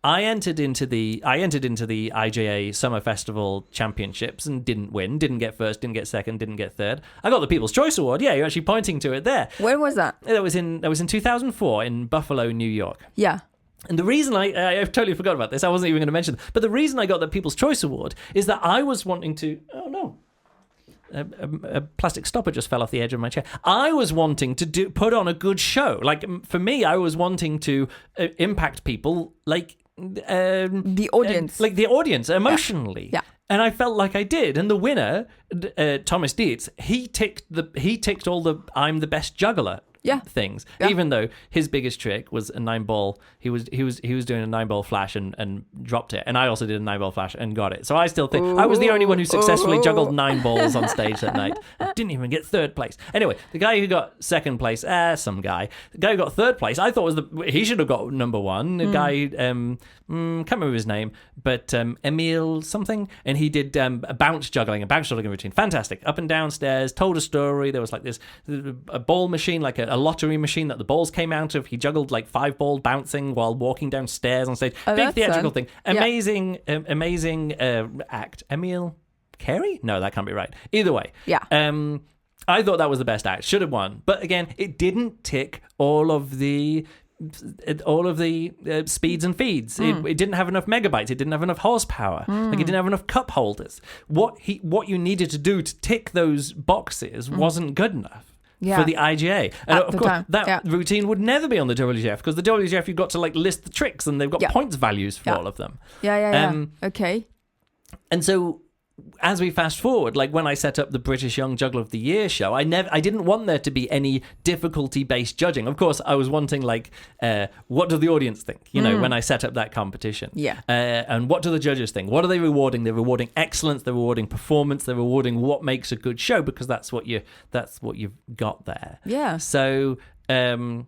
I entered into the IJA Summer Festival Championships and didn't win, didn't get first, didn't get second, didn't get third. I got the People's Choice Award. Yeah, you're actually pointing to it there. When was that? That was in 2004 in Buffalo, New York. Yeah. And the reason I totally forgot about this, I wasn't even going to mention this, but the reason I got the People's Choice Award is that I was wanting to. Oh no. A plastic stopper just fell off the edge of my chair. I was wanting to put on a good show. Like, for me, I was wanting to impact people like the audience, like the audience emotionally. Yeah. And I felt like I did. And the winner, Thomas Dietz, he ticked all the I'm the best juggler things. Yeah. Even though his biggest trick was a 9-ball, he was doing a 9-ball flash and dropped it. And I also did a 9-ball flash and got it. So I still think I was the only one who successfully juggled 9 balls on stage that night. I didn't even get third place. Anyway, the guy who got second place, some guy. The guy who got third place, I thought he should have got number one. The guy, can't remember his name, but Emil something. And he did a bounce juggling routine. Fantastic. Up and down stairs, told a story. There was like a ball machine, like a lottery machine that the balls came out of. He juggled like 5 balls bouncing while walking downstairs on stage. Big theatrical thing. Amazing act. Emil Carey? No, that can't be right. Either way. Yeah. I thought that was the best act. Should have won. But again, it didn't tick all of the speeds and feeds. It didn't have enough megabytes. It didn't have enough horsepower. Like, it didn't have enough cup holders. What you needed to do to tick those boxes wasn't good enough. Yeah. For the IGA. And At of the course, time. that routine would never be on the WJF, because the WJF, you've got to like list the tricks, and they've got points values for all of them. Yeah. Okay. And so, as we fast forward, like when I set up the British Young Juggler of the Year show, I didn't want there to be any difficulty-based judging. Of course, I was wanting like, what does the audience think? When I set up that competition. Yeah. And what do the judges think? What are they rewarding? They're rewarding excellence. They're rewarding performance. They're rewarding what makes a good show, because that's what you've got there. Yeah. So. And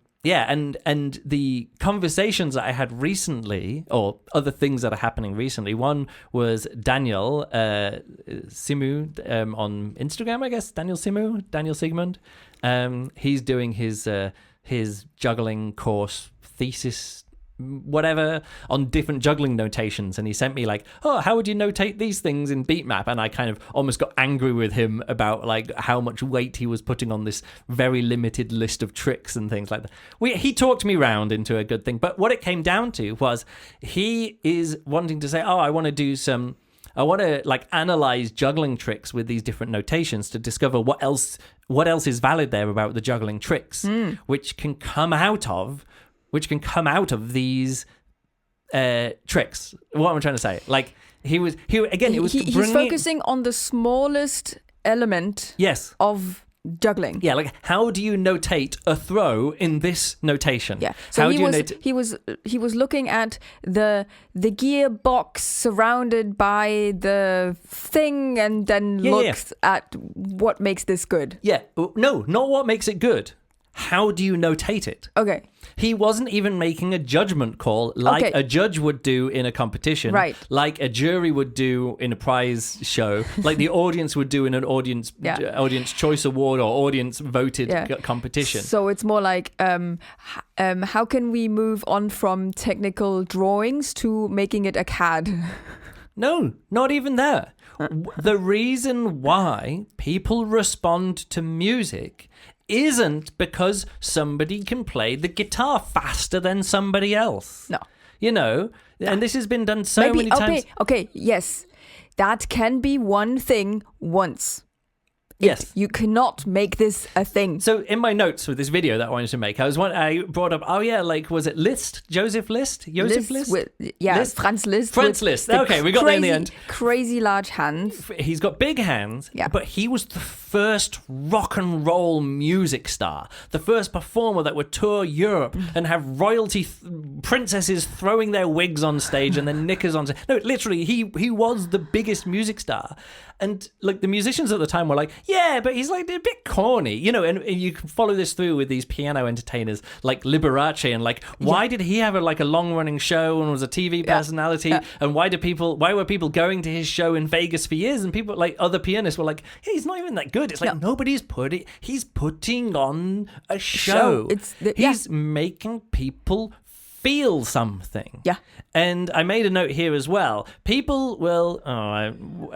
the conversations that I had recently, or other things that are happening recently, one was Daniel Simu on Instagram, I guess. Daniel Sigmund. He's doing his juggling course thesis, whatever, on different juggling notations, and he sent me like, how would you notate these things in beat map? And I kind of almost got angry with him about like how much weight he was putting on this very limited list of tricks and things like that. He talked me round into a good thing, but what it came down to was he is wanting to say, I want to like analyze juggling tricks with these different notations to discover what else is valid there about the juggling tricks, which can come out of these tricks. What am I trying to say? Like he's focusing on the smallest element. Yes. Of juggling. Yeah, like how do you notate a throw in this notation? Yeah. So he was looking at the gearbox surrounded by the thing, and then looks at what makes this good. Yeah. No, not what makes it good. How do you notate it? Okay. He wasn't even making a judgment call like a judge would do in a competition, right? Like a jury would do in a prize show, like the audience would do in an audience choice award or audience voted competition. So it's more like, how can we move on from technical drawings to making it a CAD? No, not even there. The reason why people respond to music isn't because somebody can play the guitar faster than somebody else. No. And this has been done many times. Okay, yes. That can be one thing once. Yes. You cannot make this a thing. So in my notes for this video that I wanted to make, I brought up, was it Liszt? Joseph Liszt? Joseph Liszt? Liszt? Franz Liszt. Franz Liszt. Okay, we got there in the end. Crazy large hands. He's got big hands, but he was the first rock and roll music star, the first performer that would tour Europe and have royalty princesses throwing their wigs on stage and their knickers on stage. No, literally, he was the biggest music star. And like the musicians at the time were like, yeah, but he's like a bit corny, and you can follow this through with these piano entertainers like Liberace and like, why did he have a long running show and was a TV personality? And why were people going to his show in Vegas for years? And people like other pianists were like, hey, he's not even that good. It's like he's putting on a show. He's making people feel something. Yeah. And I made a note here as well. People will,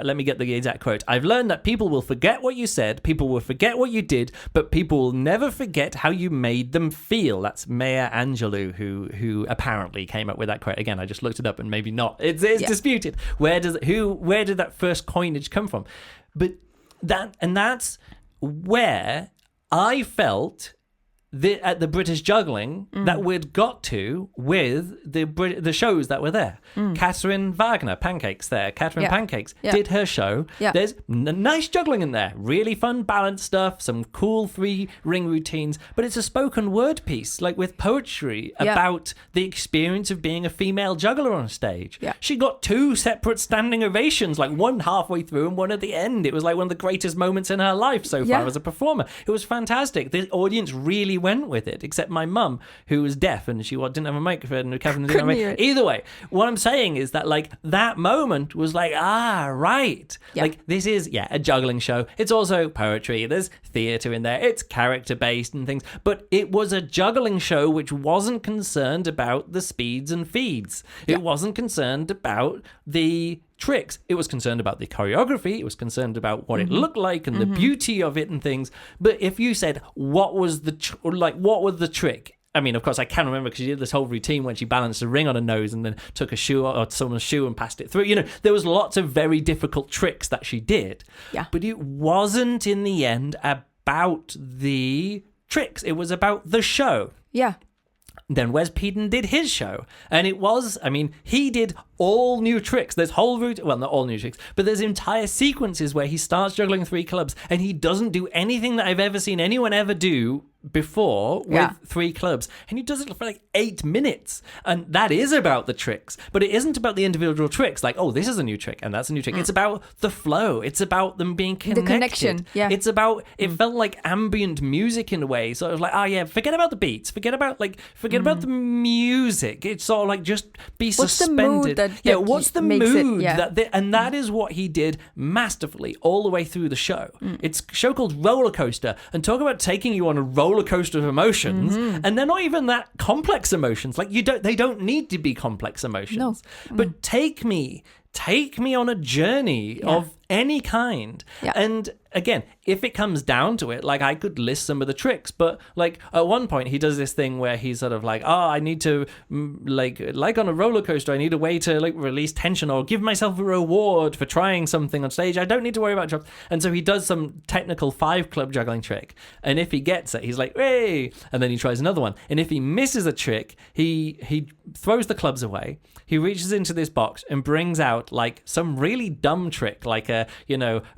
let me get the exact quote. I've learned that people will forget what you said, people will forget what you did, but people will never forget how you made them feel. That's Maya Angelou, who apparently came up with that quote. Again, I just looked it up and maybe not. It's disputed. Where did that first coinage come from? But that's where I felt at the British Juggling that we'd got to with the shows that were there. Catherine Wagner, Pancakes there. Catherine Pancakes did her show. Yeah. There's nice juggling in there. Really fun, balanced stuff. Some cool 3-ring routines. But it's a spoken word piece, like with poetry about the experience of being a female juggler on stage. Yeah. She got 2 separate standing ovations, like one halfway through and one at the end. It was like one of the greatest moments in her life so far as a performer. It was fantastic. The audience really went with it, except my mum, who was deaf and she didn't have a microphone and Catherine didn't have a microphone. Either way, what I'm saying is that like that moment was like, right. Yeah. Like this is a juggling show. It's also poetry. There's theatre in there. It's character based and things. But it was a juggling show which wasn't concerned about the speeds and feeds. It wasn't concerned about the tricks. It was concerned about the choreography. It was concerned about what it looked like and the beauty of it and things. But if you said what was the trick? I mean, of course, I can remember because she did this whole routine when she balanced a ring on her nose and then took a shoe or someone's shoe and passed it through. There was lots of very difficult tricks that she did. Yeah. But it wasn't in the end about the tricks. It was about the show. Yeah. Then Wes Peden did his show. And he did all new tricks. There's whole route, well, not all new tricks, but there's entire sequences where he starts juggling 3 clubs and he doesn't do anything that I've ever seen anyone ever do before with 3 clubs, and he does it for like 8 minutes, and that is about the tricks, but it isn't about the individual tricks like, oh, this is a new trick and that's a new trick. It's about the flow. It's about them being connected. The connection. It's about, it felt like ambient music in a way, so it was like, forget about the beats, forget about the music. It's sort of like just be suspended. What's the mood and that is what he did masterfully all the way through the show. It's a show called Roller Coaster, and talk about taking you on a roller coaster of emotions, and they're not even that complex emotions. Like they don't need to be complex emotions. No. But take me on a journey of any kind. Yeah. And again, if it comes down to it, like I could list some of the tricks, but like at one point he does this thing where he's sort of like, I need to like on a roller coaster, I need a way to like release tension or give myself a reward for trying something on stage. I don't need to worry about drops. And so he does some technical 5 club juggling trick. And if he gets it, he's like, hey, and then he tries another one. And if he misses a trick, he throws the clubs away. He reaches into this box and brings out like some really dumb trick, like a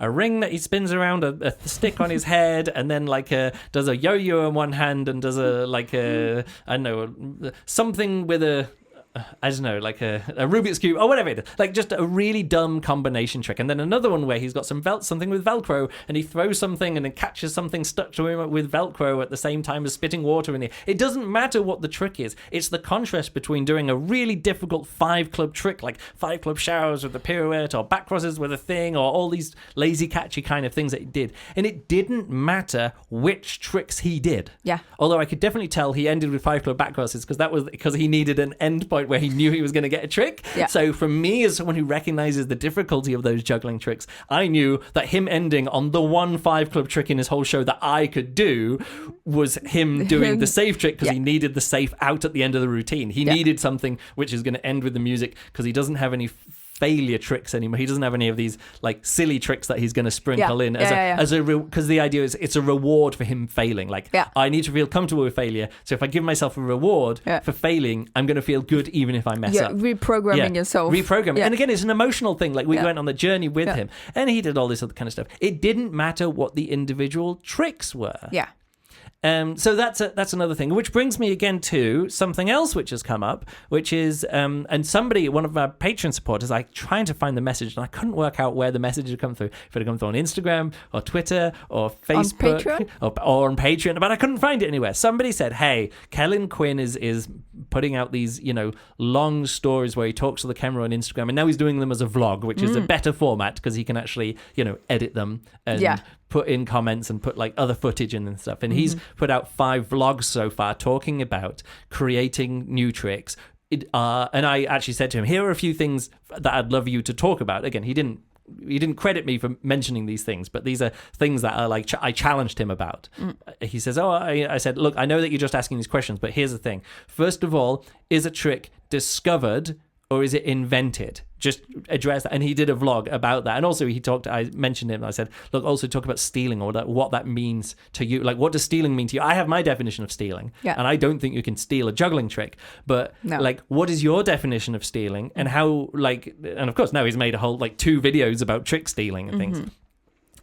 ring that he spins around a stick on his head, and then does a yo-yo in one hand and does something with a Rubik's Cube or whatever it is, like just a really dumb combination trick. And then another one where he's got something with Velcro, and he throws something and then catches something stuck to him with Velcro at the same time as spitting water in it. It doesn't matter what the trick is. It's the contrast between doing a really difficult 5 club trick, like 5 club showers with a pirouette or back crosses with a thing, or all these lazy catchy kind of things that he did. And it didn't matter which tricks he did. Yeah. Although I could definitely tell he ended with 5 club back crosses because he needed an end point where he knew he was going to get a trick. Yeah. So for me, as someone who recognizes the difficulty of those juggling tricks, I knew that him ending on the one 5 club trick in his whole show that I could do was him doing the safe trick, because he needed the safe out at the end of the routine. He needed something which is going to end with the music, because he doesn't have any failure tricks anymore. He doesn't have any of these like silly tricks that he's going to sprinkle in because the idea is it's a reward for him failing. Like I need to feel comfortable with failure. So if I give myself a reward for failing, I'm going to feel good even if I mess up. Reprogramming yourself. Reprogramming. And again, it's an emotional thing. Like we went on the journey with him, and he did all this other kind of stuff. It didn't matter what the individual tricks were. Yeah. So that's another thing, which brings me again to something else which has come up, which is and one of our Patreon supporters, like trying to find the message, and I couldn't work out where the message had come through. If it had come through on Instagram or Twitter or Facebook or on Patreon, but I couldn't find it anywhere. Somebody said, "Hey, Kellen Quinn is putting out these long stories where he talks to the camera on Instagram, and now he's doing them as a vlog, which is a better format because he can actually edit them and put in comments and put like other footage in and stuff." And he's put out 5 vlogs so far talking about creating new tricks. And I actually said to him, here are a few things that I'd love you to talk about. Again, he didn't credit me for mentioning these things, but these are things that are like I challenged him about. He says, I said, look, I know that you're just asking these questions, but here's the thing. First of all, is a trick discovered or is it invented? Just address that. And he did a vlog about that. And also I mentioned him. I said, look, also talk about stealing or what that means to you. Like, what does stealing mean to you? I have my definition of stealing. Yeah. And I don't think you can steal a juggling trick. But like, what is your definition of stealing? And how, like, and of course now he's made a whole, like 2 videos about trick stealing and things.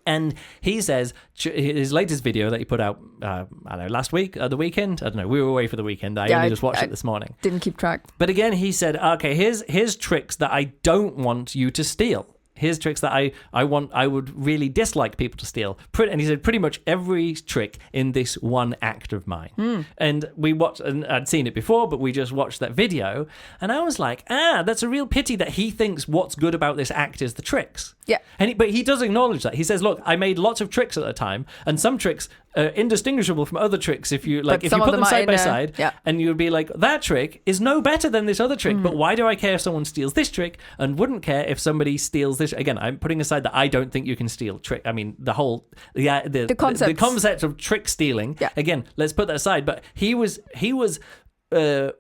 And he says his latest video that he put out, I don't know, last week, the weekend. I don't know. We were away for the weekend. I only just watched it this morning. Didn't keep track. But again, he said, okay, here's tricks that I don't want you to steal. Here's tricks that I would really dislike people to steal. And he said pretty much every trick in this one act of mine. And we watched, and I'd seen it before, but we just watched that video. And I was like, that's a real pity that he thinks what's good about this act is the tricks. Yeah. But he does acknowledge that. He says, look, I made lots of tricks at the time, and some tricks are indistinguishable from other tricks. If you put them side by side, and you would be like, that trick is no better than this other trick, but why do I care if someone steals this trick and wouldn't care if somebody steals this? Again, I'm putting aside that I don't think you can steal trick. I mean, the whole the concept of trick stealing. Yeah. Again, let's put that aside. But he was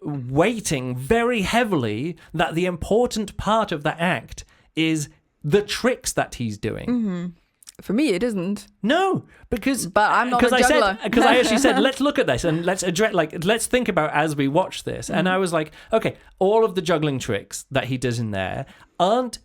weighting very heavily that the important part of that act is the tricks that he's doing. For me, it isn't. No, because I'm not a juggler. Because I actually said, let's look at this and let's address, let's think about as we watch this. And I was like, okay, all of the juggling tricks that he does in there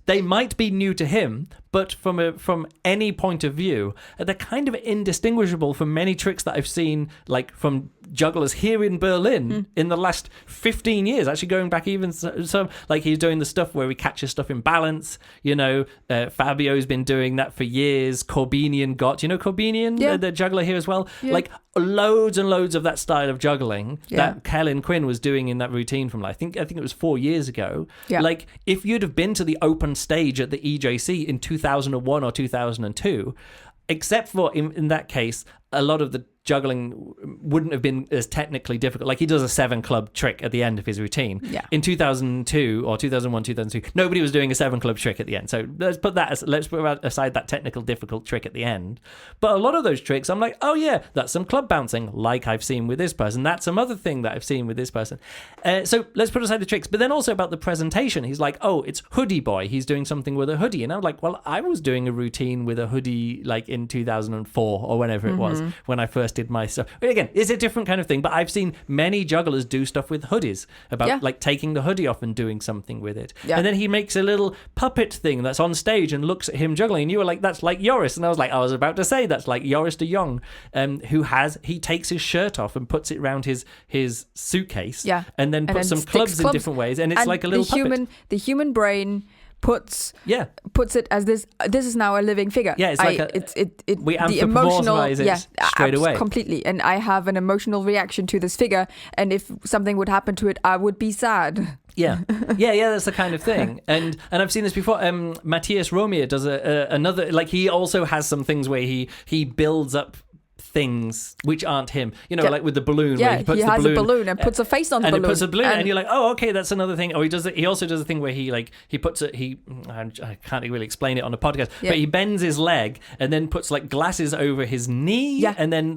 they might be new to him, but from any point of view, they're kind of indistinguishable from many tricks that I've seen, like from jugglers here in Berlin in the last 15 years. Actually, going back even some, like he's doing the stuff where he catches stuff in balance. Fabio's been doing that for years. Corbinian Corbinian, the juggler here as well. Yeah. Like loads and loads of that style of juggling that Kellen Quinn was doing in that routine from I think it was 4 years ago. Yeah. Like if you'd have been to the open stage at the EJC in 2001 or 2002, except for in that case, a lot of the juggling wouldn't have been as technically difficult. Like he does a 7-club trick at the end of his routine. Yeah. In 2002 or 2001, 2002, nobody was doing a 7-club trick at the end. So let's put aside that technical difficult trick at the end. But a lot of those tricks, I'm like, oh yeah, that's some club bouncing, like I've seen with this person. That's some other thing that I've seen with this person. So let's put aside the tricks. But then also about the presentation, he's like, oh, it's Hoodie Boy. He's doing something with a hoodie. And I'm like, well, I was doing a routine with a hoodie like in 2004 or whenever it was when I first did my stuff. But again, it's a different kind of thing, but I've seen many jugglers do stuff with hoodies about like taking the hoodie off and doing something with it. Yeah. And then he makes a little puppet thing that's on stage and looks at him juggling. And you were like, that's like Joris. And I was about to say that's like Joris de Jong, he takes his shirt off and puts it around his suitcase and then puts some clubs in different ways. And it's like a little puppet. The human brain puts it as this is now a living figure. Yeah, it's like we anthropomorphize it straight away. Completely. And I have an emotional reaction to this figure, and if something would happen to it, I would be sad. Yeah, that's the kind of thing. And I've seen this before. Matthias Romier does another, like he also has some things where he builds up things which aren't him. You know, like with the balloon. Yeah, where he, puts he has the balloon, a balloon and puts a face on the balloon. And puts a balloon, and you're like, oh, okay, that's another thing. Or he also does a thing where he puts it. I can't really explain it on a podcast, but he bends his leg and then puts like glasses over his knee, and then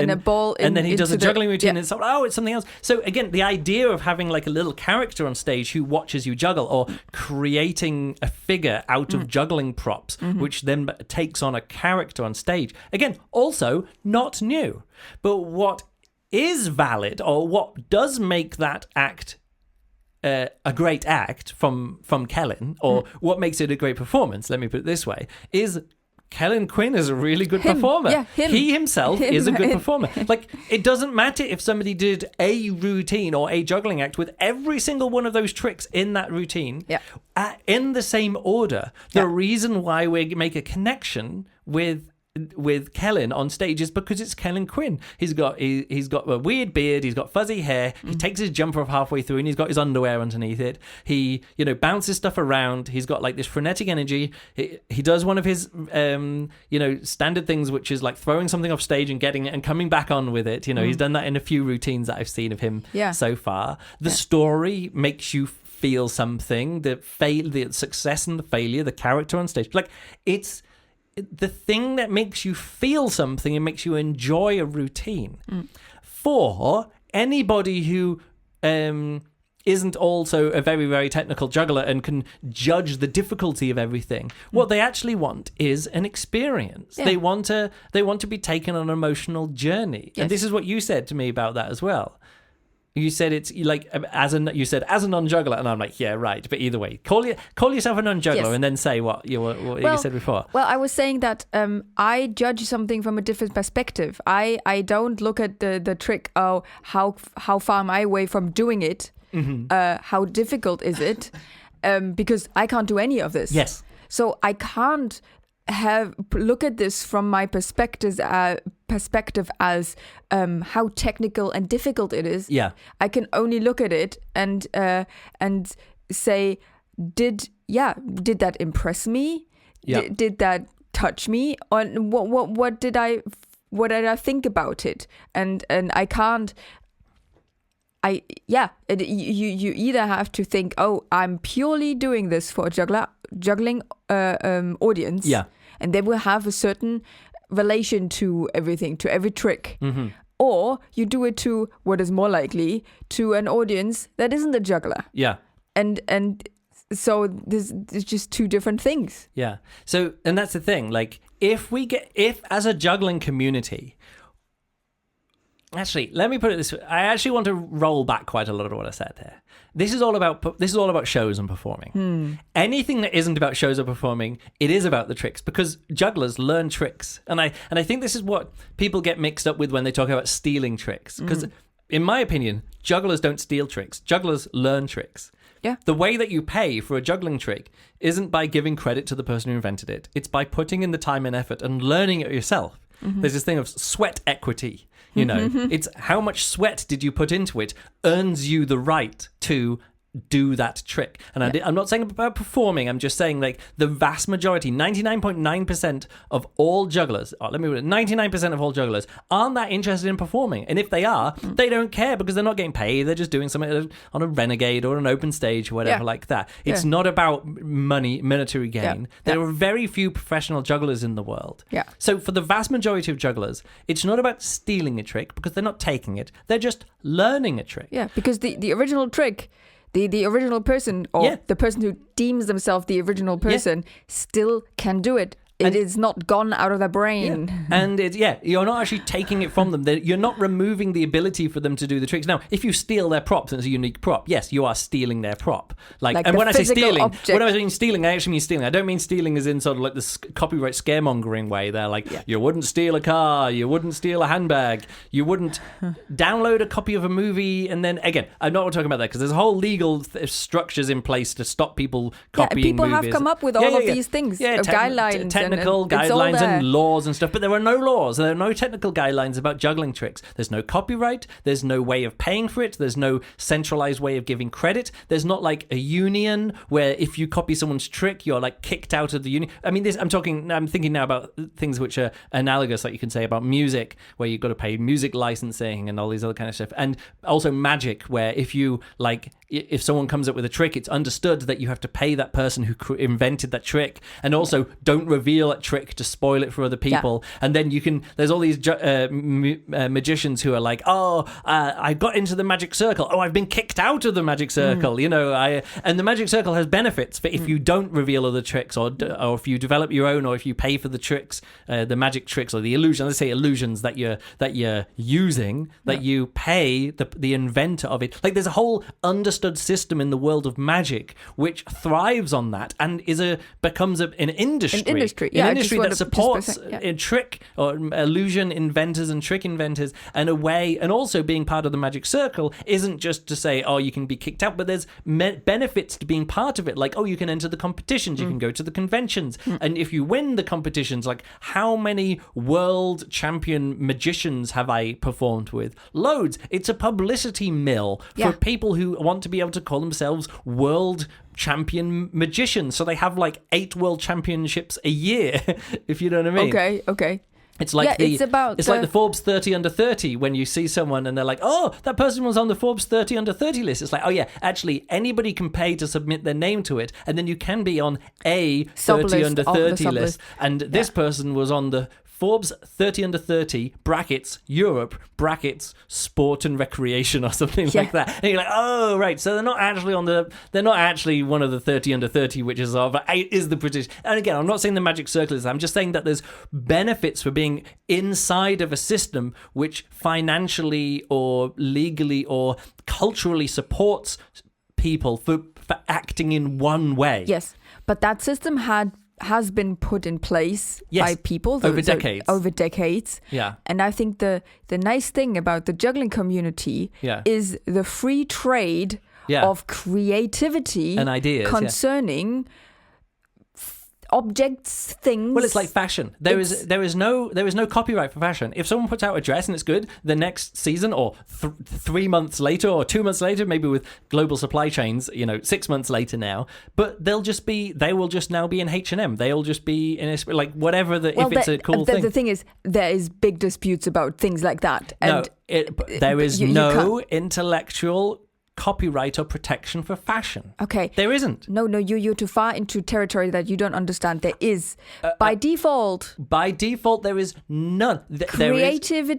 a ball, and then he does a juggling routine. And it's it's something else. So again, the idea of having like a little character on stage who watches you juggle, or creating a figure out of juggling props, which then takes on a character on stage. Again, also not new. But what is valid, or what does make that act a great act from Kellen, or what makes it a great performance, let me put it this way, is Kellen Quinn is a really good performer. Yeah, he himself is a good performer. Like, it doesn't matter if somebody did a routine or a juggling act with every single one of those tricks in that routine in the same order. The reason why we make a connection with Kellen on stage is because it's Kellen Quinn. He's got a weird beard, he's got fuzzy hair, he takes his jumper off halfway through and he's got his underwear underneath it. He, bounces stuff around. He's got like this frenetic energy. He does one of his standard things, which is like throwing something off stage and getting it and coming back on with it. He's done that in a few routines that I've seen of him so far. The story makes you feel something, the success and the failure, the character on stage. Like, it's the thing that makes you feel something and makes you enjoy a routine. For anybody who isn't also a very, very technical juggler and can judge the difficulty of everything, what they actually want is an experience. They want to be taken on an emotional journey. And this is what you said to me about that as well. You said it's like as a non-juggler, and I'm like, yeah, right. But either way, call yourself a non-juggler, and then say what you said before. Well, I was saying that I judge something from a different perspective. I don't look at the trick. Oh, how far am I away from doing it? How difficult is it? Because I can't do any of this. Yes. So I can't look at this from my perspective as how technical and difficult it is. Yeah, I can only look at it and say, did that impress me? Yeah. Did that touch me? Or what did I think about it? And I can't. You either have to think, oh, I'm purely doing this for a juggling audience, and they will have a certain relation to everything, to every trick, or you do it to what is more likely to an audience that isn't a juggler. Yeah, and so there's just two different things. Yeah. So, and that's the thing. Like, if as a juggling community. Actually, let me put it this way. I actually want to roll back quite a lot of what I said there. This is all about shows and performing. Anything that isn't about shows or performing, it is about the tricks, because jugglers learn tricks. And I think this is what people get mixed up with when they talk about stealing tricks. Because in my opinion, jugglers don't steal tricks. Jugglers learn tricks. Yeah. The way that you pay for a juggling trick isn't by giving credit to the person who invented it. It's by putting in the time and effort and learning it yourself. There's this thing of sweat equity. It's how much sweat did you put into it earns you the right to do that trick. And I'm not saying about performing, I'm just saying like the vast majority, 99.9% of all jugglers, 99% of all jugglers aren't that interested in performing. And if they are, they don't care, because they're not getting paid. They're just doing something on a renegade or an open stage or whatever like that. It's not about monetary gain. There are very few professional jugglers in the world. So for the vast majority of jugglers, it's not about stealing a trick, because they're not taking it. They're just learning a trick. Yeah, because the original trick, the original person, or the person who deems themselves the original person, still can do it. It is not gone out of their brain. And you're not actually taking it from them. You're not removing the ability for them to do the tricks. Now, if you steal their props and it's a unique prop, yes, you are stealing their prop. And when I say stealing, when I mean stealing, I actually mean stealing. I don't mean stealing as in sort of like this copyright scaremongering way. They're like, you wouldn't steal a car, you wouldn't steal a handbag, you wouldn't download a copy of a movie, and then, again, I'm not talking about that, because there's whole legal structures in place to stop people copying people movies. Have come up with all of these things, guidelines. technical guidelines and laws and stuff, but there are no laws. There are no technical guidelines about juggling tricks. There's no copyright. There's no way of paying for it. There's no centralized way of giving credit. There's not like a union where if you copy someone's trick, you're like kicked out of the union. I mean, I'm thinking now about things which are analogous, like you can say about music, where you've got to pay music licensing and all these other kind of stuff. And also magic, where if someone comes up with a trick, it's understood that you have to pay that person who invented that trick, and also don't reveal that trick to spoil it for other people. And then there's all these magicians who are like, I got into the magic circle. Oh, I've been kicked out of the magic circle. And the magic circle has benefits for if you don't reveal other tricks, or if you develop your own, or if you pay for the tricks, the magic tricks or the illusion. Let's say illusions that you're using, that you pay the inventor of it. Like there's a whole understood system in the world of magic which thrives on that and becomes an industry. An industry that supports trick or illusion inventors and trick inventors, and also being part of the magic circle isn't just to say, you can be kicked out, but there's benefits to being part of it. Like, you can enter the competitions, you can go to the conventions, and if you win the competitions, like how many world champion magicians have I performed with? Loads. It's a publicity mill for people who want to be able to call themselves world champion magicians. So they have like 8 world championships a year, if you know what I mean. Okay. It's like like the Forbes 30 under 30 when you see someone and they're like, that person was on the Forbes 30 under 30 list. It's like, actually anybody can pay to submit their name to it, and then you can be on a 30 under 30 list. And this person was on the Forbes 30 under 30 brackets Europe brackets sport and recreation or something like that. And you're like, oh right, so they're not actually one of the 30 under 30, which is the British. And again, I'm not saying the magic circle is that. I'm just saying that there's benefits for being inside of a system which financially or legally or culturally supports people for acting in one way. Yes, but that system has been put in place by people over decades. Yeah. And I think the nice thing about the juggling community is the free trade of creativity and ideas concerning objects, things. Well, it's like fashion. There is no copyright for fashion. If someone puts out a dress and it's good, the next season or 3 months later or 2 months later, maybe with global supply chains, 6 months later now, but they will just now be in H&M. They'll just be in whatever if it's a cool thing. The thing is, there is big disputes about things like that. And there is no intellectual copyright or protection for fashion. Okay. There isn't. No, you're too far into territory that you don't understand. There is. By default. By default, there is none. Creative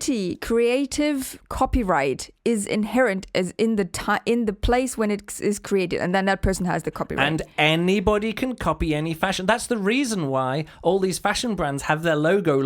copyright is inherent as in the place when it is created, and then that person has the copyright. And anybody can copy any fashion. That's the reason why all these fashion brands have their logo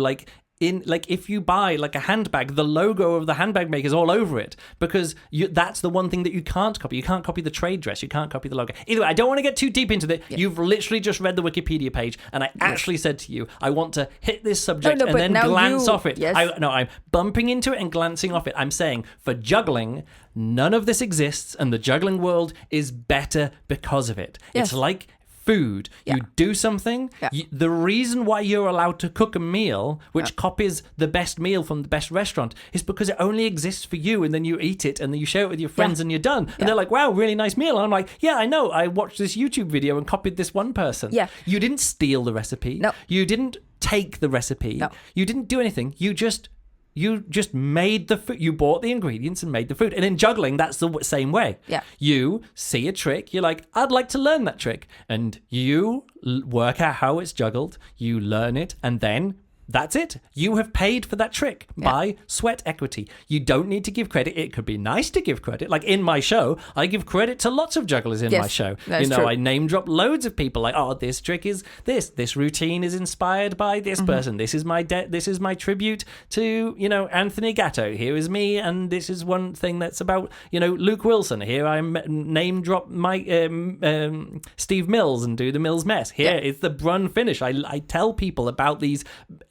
if you buy like a handbag, the logo of the handbag maker is all over it, because that's the one thing that you can't copy. You can't copy the trade dress. You can't copy the logo. Either way, I don't want to get too deep into that. Yeah. You've literally just read the Wikipedia page, and I actually said to you, I want to hit this subject and then glance off it. Yes. I'm bumping into it and glancing off it. I'm saying for juggling, none of this exists, and the juggling world is better because of it. Yes. It's like food. You do something. The reason why you're allowed to cook a meal which copies the best meal from the best restaurant is because it only exists for you, and then you eat it and then you share it with your friends and you're done. And they're like, wow, really nice meal. And I'm like, yeah, I know. I watched this YouTube video and copied this one person. Yeah. You didn't steal the recipe. No. You didn't take the recipe. No. You didn't do anything. You just made the food. You bought the ingredients and made the food. And in juggling, that's the same way. Yeah. You see a trick. You're like, I'd like to learn that trick. And you work out how it's juggled. You learn it. And then that's it. You have paid for that trick by sweat equity. You don't need to give credit. It could be nice to give credit. Like in my show, I give credit to lots of jugglers in my show. That's true. I name drop loads of people. Like, this trick is this. This routine is inspired by this person. This is my tribute to Anthony Gatto. Here is me, and this is one thing that's about Luke Wilson. Here I name drop my Steve Mills and do the Mills mess. Here it's the Brun finish. I tell people about these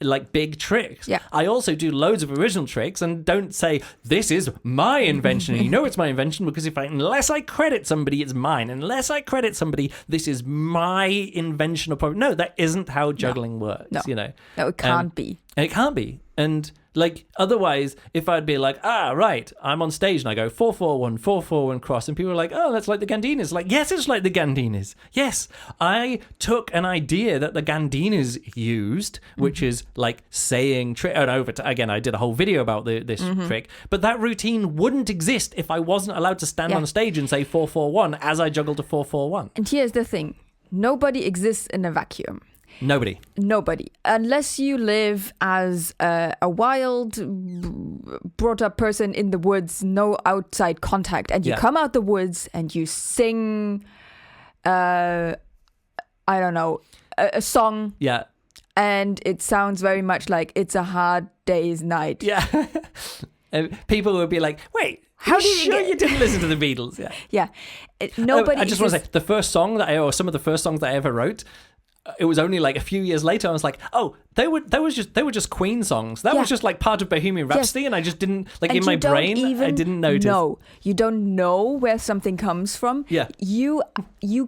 like big tricks. Yeah. I also do loads of original tricks and don't say, this is my invention. And you know it's my invention because unless I credit somebody, it's mine. Unless I credit somebody, this is my invention or product. No, that isn't how juggling works, you know. No, it can't be. It can't be. And like, otherwise, if I'd be like, right, I'm on stage and I go 4-4-1, 4-4-1 cross, and people are like, oh, that's like the Gandinas. Like, yes, it's like the Gandinas. Yes, I took an idea that the Gandinas used, which is like saying trick. Again, I did a whole video about this trick, but that routine wouldn't exist if I wasn't allowed to stand on stage and say 4-4-1 as I juggled a 4-4-1. And here's the thing: nobody exists in a vacuum. Nobody. Unless you live as a wild, brought up person in the woods, no outside contact, and you come out the woods and you sing, I don't know, a song. Yeah. And it sounds very much like It's a Hard Day's Night. Yeah. And people would be like, wait, how do you didn't listen to the Beatles? Yeah. Yeah. Nobody. I just want to say, the first song some of the first songs that I ever wrote, it was only like a few years later I was like, oh, they were just Queen songs. That was just like part of Bohemian Rhapsody, and I just didn't like, in my brain I didn't notice. No, you don't know where something comes from. Yeah. You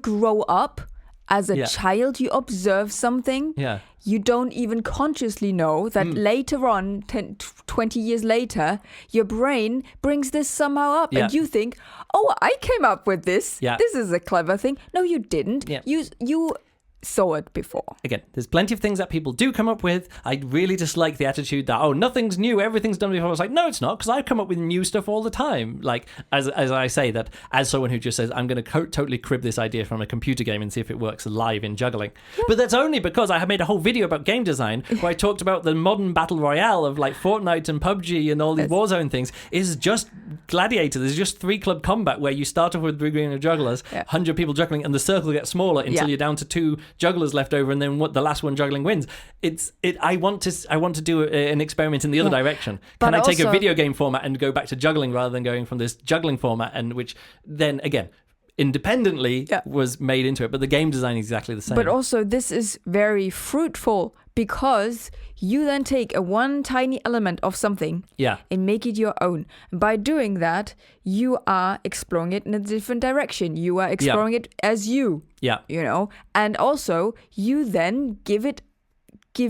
grow up as a child, you observe something. Yeah. You don't even consciously know that later on, 10, 20 years later, your brain brings this somehow up and you think, oh, I came up with this. Yeah. This is a clever thing. No, you didn't. Yeah. You saw it before. Again, there's plenty of things that people do come up with. I really dislike the attitude that, oh, nothing's new, everything's done before. I was like, no, it's not, because I come up with new stuff all the time. Like, as I say that, as someone who just says, I'm going to totally crib this idea from a computer game and see if it works live in juggling. Yeah. But that's only because I have made a whole video about game design where I talked about the modern battle royale of like Fortnite and PUBG and all these Warzone things is just Gladiator. There's just 3-club combat where you start off with 3 green jugglers, 100 people juggling, and the circle gets smaller until you're down to 2 jugglers left over, and then the last one juggling wins. I want to do an experiment in the other direction. Can I take a video game format and go back to juggling rather than going from this juggling format, and which then again independently was made into it, but the game design is exactly the same. But also this is very fruitful because you then take one tiny element of something and make it your own. And by doing that, you are exploring it in a different direction. You are exploring it as you. Yeah. You know, and also you then give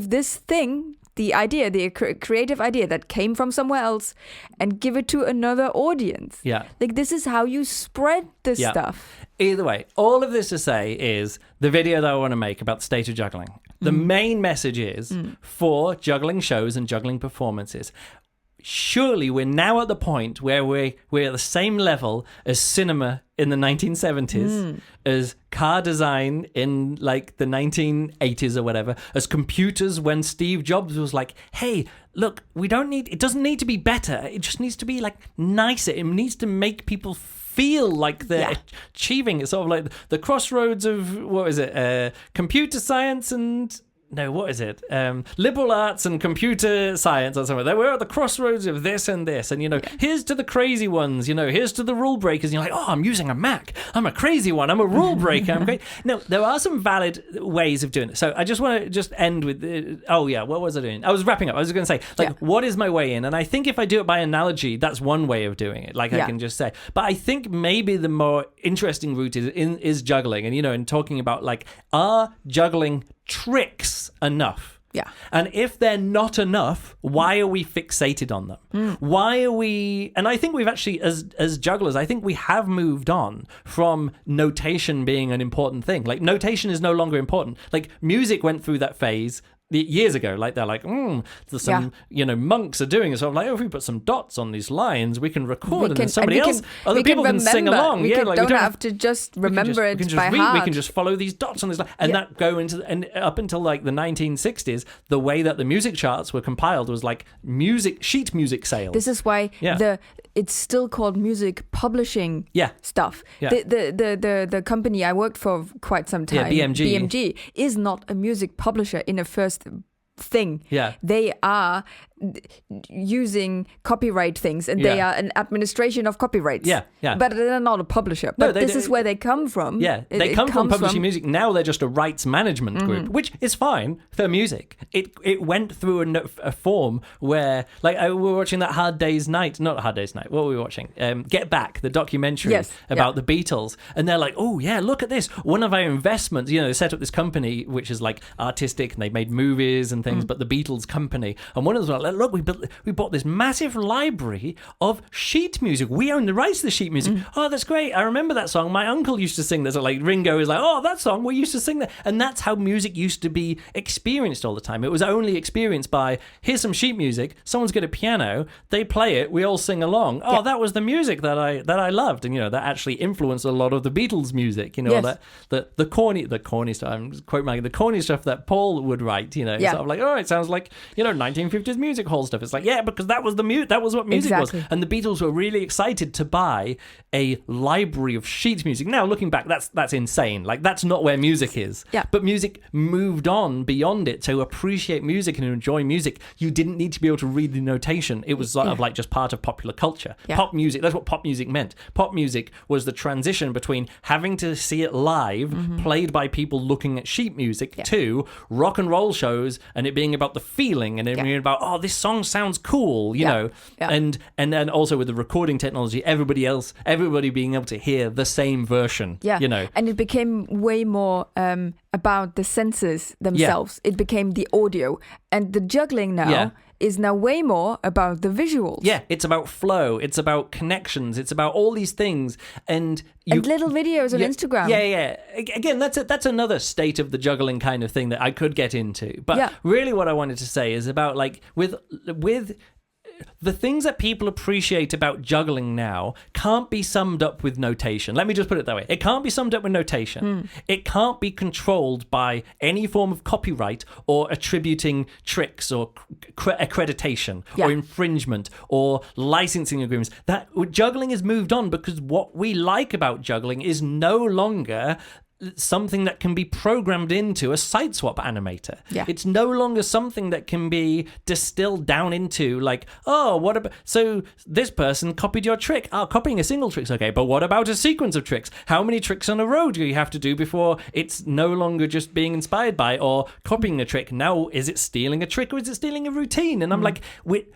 this thing, the idea, the creative idea that came from somewhere else, and give it to another audience. Yeah. Like, this is how you spread this stuff. Either way, all of this to say is the video that I want to make about the state of juggling. The main message is for juggling shows and juggling performances. Surely we're now at the point where we're at the same level as cinema in the 1970s, as car design in like the 1980s or whatever, as computers when Steve Jobs was like, hey, look, it doesn't need to be better. It just needs to be like nicer. It needs to make people feel like they're achieving. It's sort of like the crossroads of, what is it, computer science and... No, what is it? Liberal arts and computer science or something. We're at the crossroads of this and this. And, here's to the crazy ones, here's to the rule breakers. And you're like, oh, I'm using a Mac. I'm a crazy one. I'm a rule breaker. I'm great. No, there are some valid ways of doing it. So I just want to end with, what was I doing? I was wrapping up. I was going to say, what is my way in? And I think if I do it by analogy, that's one way of doing it. Like I can just say. But I think maybe the more interesting route is juggling. And, and talking about like, are juggling tricks enough? Yeah. And if they're not enough, why are we fixated on them? Why are we... And I think we've actually, as jugglers, I think we have moved on from notation being an important thing. Like, notation is no longer important. Like, music went through that phase years ago. Like, they're like, there's some, monks are doing it. So I'm like, if we put some dots on these lines, we can record, and then somebody else, other people can sing along. We don't have to just remember it by heart. We can just follow these dots on this line. And that go into, and up until like the 1960s, the way that the music charts were compiled was like sheet music sales. This is why it's still called music publishing stuff. Yeah. The company I worked for quite some time, BMG is not a music publisher in a first thing. Yeah. They are using copyright things, and they are an administration of copyrights. Yeah. But they're not a publisher. But this is where they come from. Yeah, they come from publishing music. Now they're just a rights management group, which is fine for music. It went through a form where, like, we were watching that Hard Day's Night. Not Hard Day's Night. What were we watching? Get Back, the documentary about the Beatles. And they're like, oh, yeah, look at this. One of our investments, they set up this company, which is like artistic, and they made movies and things, but the Beatles company. And one of them was like, look, we bought this massive library of sheet music. We own the rights to the sheet music. Oh, that's great. I remember that song. My uncle used to sing this. Like Ringo is like, oh, that song, we used to sing that. And that's how music used to be experienced all the time. It was only experienced by, here's some sheet music. Someone's got a piano. They play it. We all sing along. Oh, that was the music that I loved. And, that actually influenced a lot of the Beatles music. The corny stuff. I'm quoting Maggie, the corny stuff that Paul would write, sort of like, oh, it sounds like, 1950s music hall stuff. It's like, yeah, because that was what music was. And the Beatles were really excited to buy a library of sheet music. Now, looking back, that's insane. Like, that's not where music is. Yeah. But music moved on beyond it. To appreciate music and enjoy music, you didn't need to be able to read the notation. It was sort of like just part of popular culture. Yeah. Pop music, that's what pop music meant. Pop music was the transition between having to see it live, played by people looking at sheet music, to rock and roll shows, and it being about the feeling, and it being about, oh, this song sounds cool, and then also with the recording technology, everybody being able to hear the same version, and it became way more about the senses themselves. It became the audio, and the juggling now is now way more about the visuals. Yeah, it's about flow, it's about connections, it's about all these things, and little videos on Instagram. Yeah. Again, that's another state of the juggling kind of thing that I could get into. But really what I wanted to say is about, like, with the things that people appreciate about juggling now can't be summed up with notation. Let me just put it that way. It can't be summed up with notation. It can't be controlled by any form of copyright or attributing tricks or accreditation or infringement or licensing agreements. That juggling has moved on because what we like about juggling is no longer something that can be programmed into a site swap animator. Yeah. It's no longer something that can be distilled down into, like, oh, what about, so this person copied your trick. Oh, copying a single trick's okay, but what about a sequence of tricks? How many tricks on a row do you have to do before it's no longer just being inspired by or copying a trick? Now, is it stealing a trick or is it stealing a routine? And I'm like, we're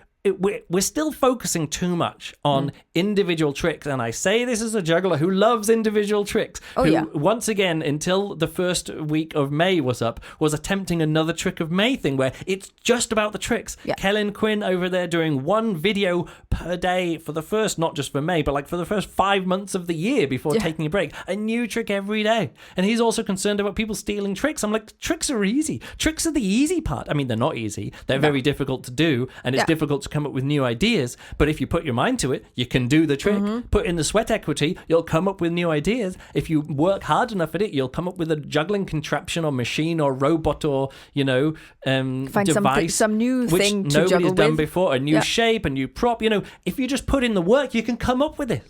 still focusing too much on individual tricks, and I say this as a juggler who loves individual tricks, once again, until the first week of May was up, was attempting another Trick of May thing where it's just about the tricks. Kellen Quinn over there doing one video per day for the first, not just for May, but like for the first 5 months of the year before taking a break, a new trick every day. And he's also concerned about people stealing tricks. I'm like, tricks are easy. Tricks are the easy part. I mean, they're not easy. They're very difficult to do, and it's difficult to come up with new ideas, but if you put your mind to it, you can do the trick. Put in the sweat equity, you'll come up with new ideas. If you work hard enough at it, you'll come up with a juggling contraption or machine or robot or find device, some new which thing to nobody's juggle done with. before, a new shape, a new prop. If you just put in the work, you can come up with it.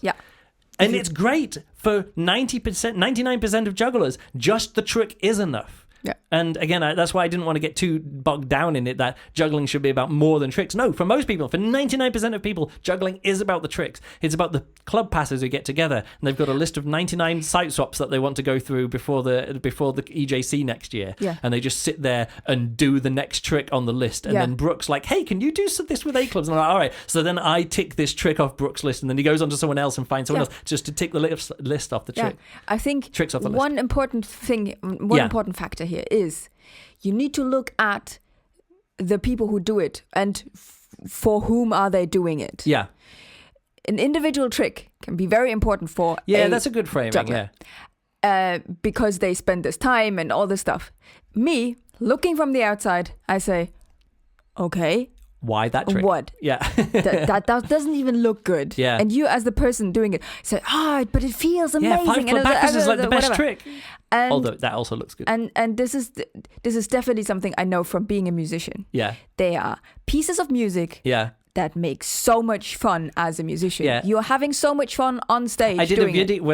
And it's great for 99% of jugglers. Just the trick is enough. And again, that's why I didn't want to get too bogged down in it, that juggling should be about more than tricks. No, for most people, for 99% of people, juggling is about the tricks. It's about the club passes who get together and they've got a list of 99 site swaps that they want to go through before the EJC next year. And they just sit there and do the next trick on the list. And then Brooks like, hey, can you do this with A clubs? And I'm like, all right. So then I tick this trick off Brooks' list, and then he goes on to someone else and finds someone else just to tick the list off the trick. I think tricks off the list. One important important factor here is you need to look at the people who do it and for whom are they doing it. An individual trick can be very important for that's a good framing juggler, because they spend this time and all this stuff. Me, looking from the outside, I say, okay, why that trick? What? that doesn't even look good. And you, as the person doing it, say, but it feels amazing. 5 foot backwards is like the best trick. And, although that also looks good. And this is definitely something I know from being a musician. They are pieces of music that makes so much fun as a musician. Yeah. You're having so much fun on stage. I did a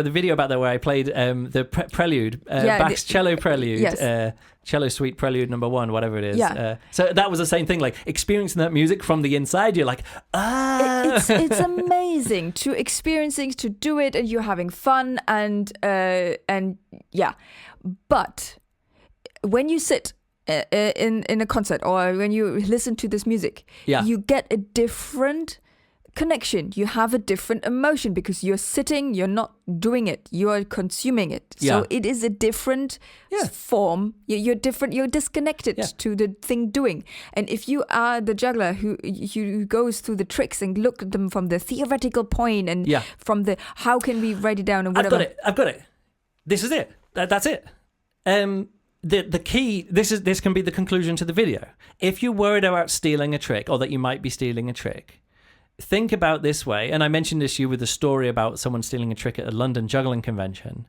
video about that where I played the prelude, Bach's cello prelude. Yes. Cello Suite Prelude number 1, whatever it is. Yeah. So that was the same thing, like experiencing that music from the inside. You're like, It's amazing to experience things, to do it, and you're having fun, and yeah. But when you sit in a concert or when you listen to this music, you get a different connection. You have a different emotion because you're sitting, you're not doing it, you are consuming it. So it is a different form. You're different, you're disconnected to the thing doing. And if you are the juggler who goes through the tricks and look at them from the theoretical point and from the how can we write it down and whatever. I've got it. This is it. That's it. The key, this can be the conclusion to the video. If you're worried about stealing a trick or that you might be stealing a trick, think about this way, and I mentioned this to you with a story about someone stealing a trick at a London juggling convention,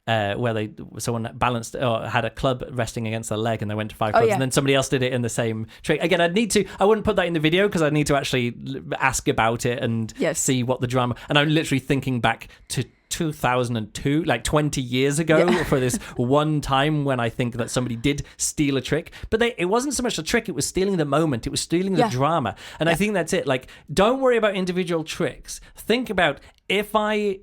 where someone balanced or had a club resting against their leg, and they went to 5 clubs, and then somebody else did it in the same trick. Again, I wouldn't put that in the video because I'd need to actually ask about it and see what the drama. And I'm literally thinking back to 2002, like 20 years ago, for this one time when I think that somebody did steal a trick. But it wasn't so much the trick, it was stealing the moment, it was stealing the drama. And I think that's it. Like, don't worry about individual tricks. Think about if I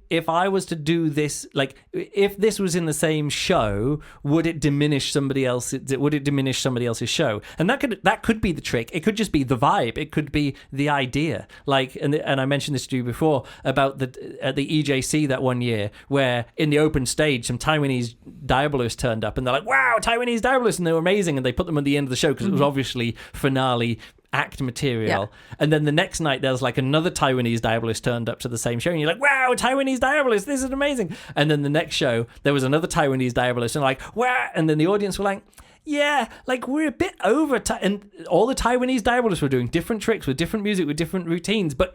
was to do this, like if this was in the same show, would it diminish somebody else's? Would it diminish somebody else's show? And that could be the trick. It could just be the vibe. It could be the idea. Like, and I mentioned this to you before about the EJC that one year, where in the open stage some Taiwanese diabolists turned up, and they're like, "Wow, Taiwanese diabolists!" and they were amazing, and they put them at the end of the show because it was obviously finale act material. And then the next night there's like another Taiwanese diabolist turned up to the same show, and you're like, wow, Taiwanese diabolist, this is amazing. And then the next show there was another Taiwanese diabolist, and like, wow, and then the audience were like, yeah, like we're a bit over and all the Taiwanese diabolists were doing different tricks with different music, with different routines, but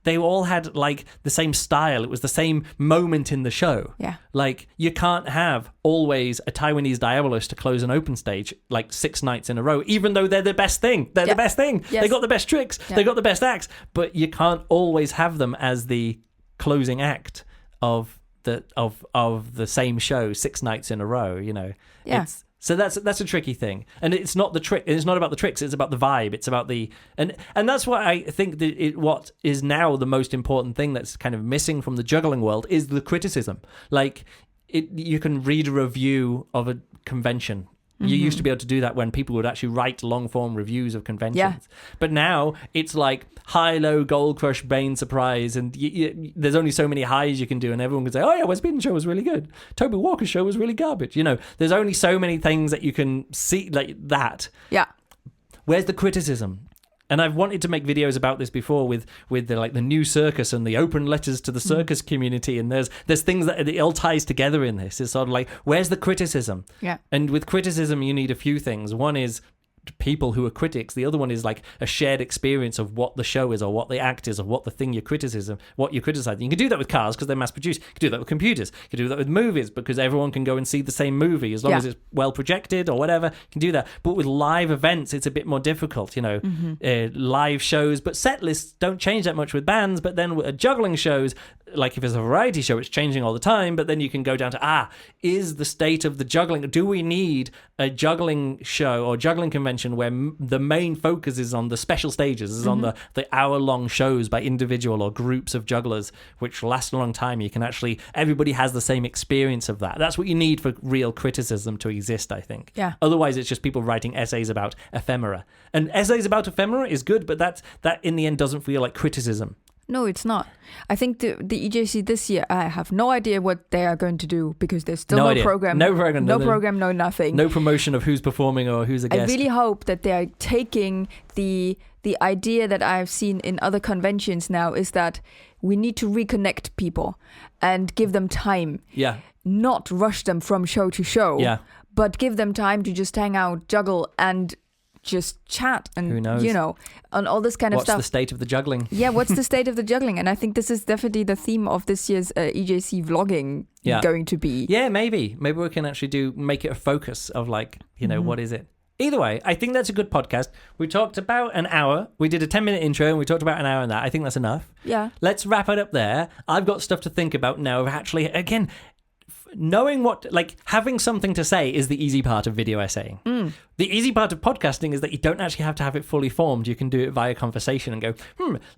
they all had like the same style. It was the same moment in the show. Like, you can't have always a Taiwanese diabolist to close an open stage like 6 nights in a row, even though they're the best thing. They're the best thing. They got the best tricks. They got the best acts, but you can't always have them as the closing act of the same show 6 nights in a row, you know. So that's a tricky thing, and it's not the trick. It's not about the tricks. It's about the vibe. It's about and that's why I think that what is now the most important thing that's kind of missing from the juggling world is the criticism. Like, you can read a review of a convention. You used to be able to do that when people would actually write long-form reviews of conventions. But now it's like high, low, gold crush, Bane surprise, and there's only so many highs you can do, and everyone can say, oh yeah, Wes Beaton's show was really good. Toby Walker's show was really garbage. You know, there's only so many things that you can see like that. Where's the criticism? And I've wanted to make videos about this before with the new circus and the open letters to the circus community. And there's things that it all ties together in this. It's sort of like, where's the criticism? And with criticism, you need a few things. One is people who are critics. The other one is like a shared experience of what the show is, or what the act is, or what the thing you're criticizing. You can do that with cars because they're mass produced. You can do that with computers. You can do that with movies because everyone can go and see the same movie as long as it's well projected or whatever. You can do that. But with live events, it's a bit more difficult, you know. Live shows, but set lists don't change that much with bands. But then with juggling shows, like if it's a variety show, it's changing all the time. But then you can go down to is the state of the juggling? Do we need a juggling show or juggling convention where the main focus is on the special stages, is on the hour-long shows by individual or groups of jugglers, which last a long time? You can actually, everybody has the same experience of that. That's what you need for real criticism to exist, I think. Otherwise, it's just people writing essays about ephemera. And essays about ephemera is good, but that in the end doesn't feel like criticism. No, it's not. I think the EJC this year, I have no idea what they are going to do because there's still no program. No program, no nothing. No promotion of who's performing or who's a guest. I really hope that they are taking the idea that I've seen in other conventions now, is that we need to reconnect people and give them time. Not rush them from show to show. But give them time to just hang out, juggle, and just chat, and who knows, you know, on all this kind of stuff. What's the state of the juggling? What's the state of the juggling? And I think this is definitely the theme of this year's EJC vlogging going to be. Maybe we can actually make it a focus of, like, you know, what is it? Either way, I think that's a good podcast. We talked about an hour. We did a 10-minute intro and we talked about an hour on that. I think that's enough. Yeah. Let's wrap it up there. I've got stuff to think about now of actually, again, knowing what, like, having something to say is the easy part of video essaying. The easy part of podcasting is that you don't actually have to have it fully formed. You can do it via conversation and go,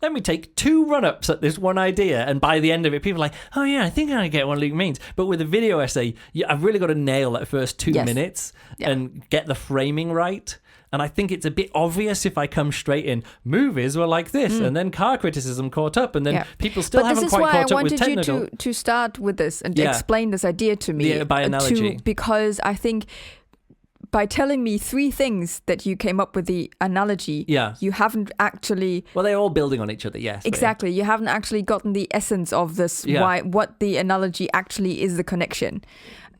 let me take 2 run-ups at this one idea. And by the end of it, people are like, oh yeah, I think I get what Luke means. But with a video essay, I've really got to nail that first 2 minutes and get the framing right. And I think it's a bit obvious if I come straight in, movies were like this, and then car criticism caught up, and then people still haven't quite caught up with technical. But this is why I wanted you to start with this and explain this idea to me. By analogy. Because I think by telling me 3 things that you came up with the analogy, you haven't actually... Well, they're all building on each other, yes. Exactly. You haven't actually gotten the essence of this, what the analogy actually is, the connection.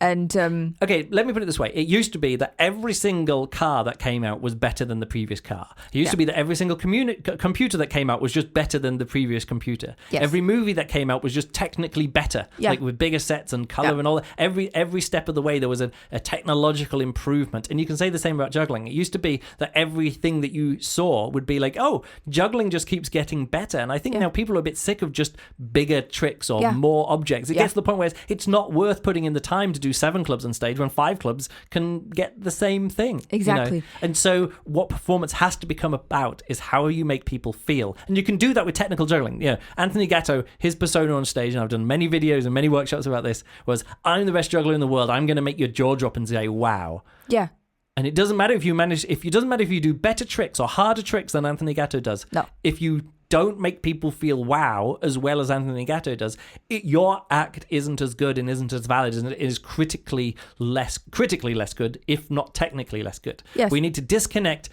And okay, let me put it this way. It used to be that every single car that came out was better than the previous car. It used to be that every single computer that came out was just better than the previous computer. Yes. Every movie that came out was just technically better, like with bigger sets and color and all that. Every step of the way there was a technological improvement. And you can say the same about juggling. It used to be that everything that you saw would be like, oh, juggling just keeps getting better. And I think now people are a bit sick of just bigger tricks or more objects. It gets to the point where it's not worth putting in the time to do 7 clubs on stage when 5 clubs can get the same thing. Exactly. And so what performance has to become about is how you make people feel. And you can do that with technical juggling. Anthony Gatto, his persona on stage, and I've done many videos and many workshops about this, was, I'm the best juggler in the world. I'm going to make your jaw drop and say, wow. Yeah. And it doesn't matter if you do better tricks or harder tricks than Anthony Gatto does. No. If you don't make people feel wow as well as Anthony Gatto does, your act isn't as good and isn't as valid, and it is critically less good, if not technically less good. Yes. We need to disconnect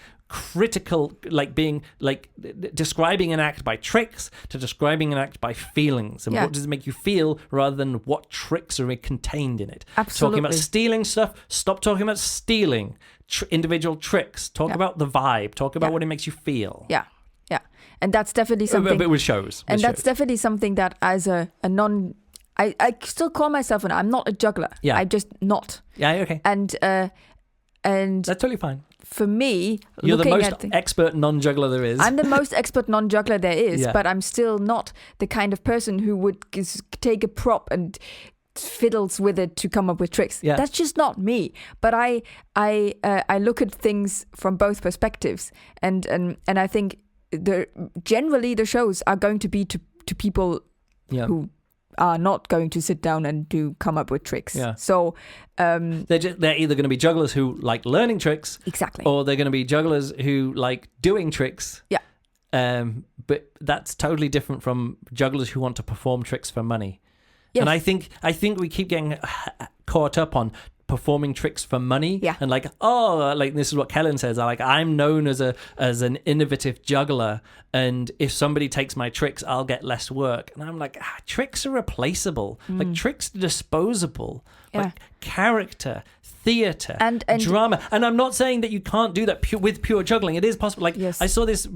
describing an act by tricks to describing an act by feelings, and what does it make you feel rather than what tricks are contained in it. Absolutely. Talking about stealing stuff, stop talking about stealing individual tricks. Talk about the vibe. Talk about what it makes you feel. Yeah. And that's definitely something. But with shows. That's definitely something that, as a non, I still call myself I'm not a juggler. Yeah. I'm just not. Yeah. Okay. And that's totally fine. For me, you're the most expert non-juggler there is. I'm the most expert non-juggler there is, but I'm still not the kind of person who would take a prop and fiddles with it to come up with tricks. Yeah. That's just not me. But I look at things from both perspectives, and I think generally the shows are going to be to people who are not going to sit down and come up with tricks. Yeah. So they're either going to be jugglers who like learning tricks, exactly, or they're going to be jugglers who like doing tricks. Yeah. But that's totally different from jugglers who want to perform tricks for money. Yes. And I think we keep getting caught up on performing tricks for money, and this is what Kellen says. I'm known as an innovative juggler, and if somebody takes my tricks, I'll get less work. And I'm like, tricks are replaceable. Like tricks are disposable. Like character, theatre, and drama. And I'm not saying that you can't do that with pure juggling. It is possible. I saw this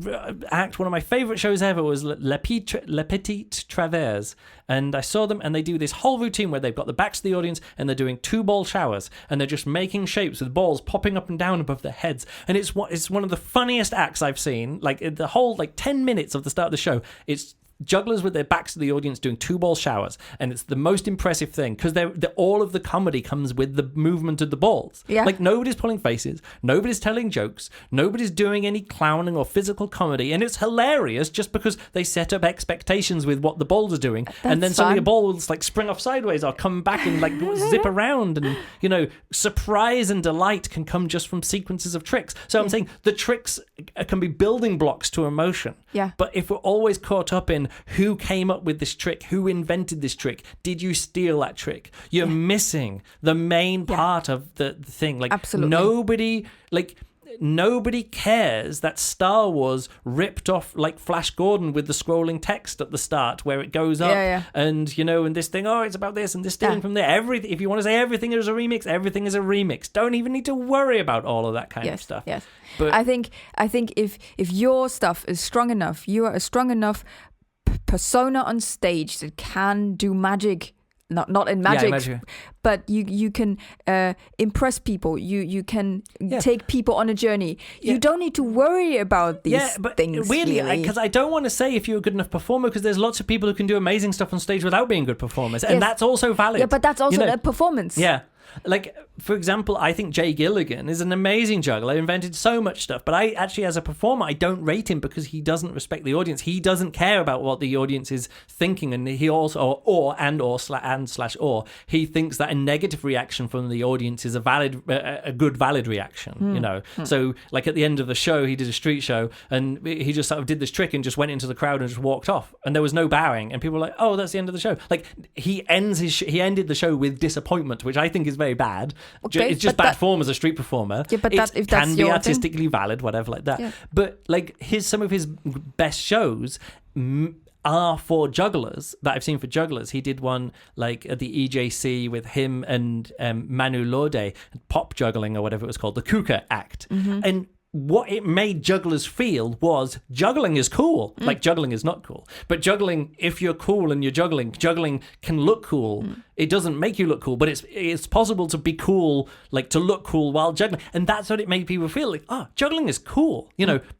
act, one of my favourite shows ever was La Petite Traverse. And I saw them, and they do this whole routine where they've got the backs of the audience, and they're doing 2-ball showers, and they're just making shapes with balls popping up and down above their heads. And it's one of the funniest acts I've seen. The whole 10 minutes of the start of the show, it's jugglers with their backs to the audience doing 2-ball showers, and it's the most impressive thing because all of the comedy comes with the movement of the balls. Nobody's pulling faces, nobody's telling jokes, nobody's doing any clowning or physical comedy, and it's hilarious just because they set up expectations with what the balls are doing. And then suddenly a ball will spring off sideways or come back and zip around, and surprise and delight can come just from sequences of tricks. So I'm saying the tricks can be building blocks to emotion. But if we're always caught up in who came up with this trick, who invented this trick, did you steal that trick, you're missing the main part of the thing. Absolutely. Nobody cares that Star Wars ripped off Flash Gordon with the scrolling text at the start where it goes up and this thing, it's about this and this stealing from there. Everything, if you want to say everything is a remix, everything is a remix. Don't even need to worry about all of that kind of stuff. Yes. But I think if your stuff is strong enough, you are a strong enough persona on stage that can do magic not in magic, but you can impress people. You can take people on a journey. You don't need to worry about these things. Weirdly, because I don't want to say if you're a good enough performer, because there's lots of people who can do amazing stuff on stage without being good performers, and that's also valid. Yeah, but that's also a performance. Yeah. Like, for example, I think Jay Gilligan is an amazing juggler, invented so much stuff, but I actually, as a performer, I don't rate him because he doesn't respect the audience. He doesn't care about what the audience is thinking, and he also, he thinks that a negative reaction from the audience is a good valid reaction, So, like, at the end of the show, he did a street show, and he just sort of did this trick and just went into the crowd and just walked off, and there was no bowing, and people were like, oh, that's the end of the show. Like, he ended the show with disappointment, which I think is very bad. Okay, it's just bad form as a street performer. Yeah, but it can be artistically valid, whatever, like that. Yeah. But like some of his best shows are for jugglers that I've seen for jugglers. He did one like at the EJC with him and Manu Lorde, pop juggling or whatever it was called, the Kuka act, and what it made jugglers feel was juggling is cool. Like, juggling is not cool. But juggling, if you're cool and you're juggling can look cool. It doesn't make you look cool, but it's possible to be cool, like to look cool while juggling. And that's what it made people feel like, juggling is cool.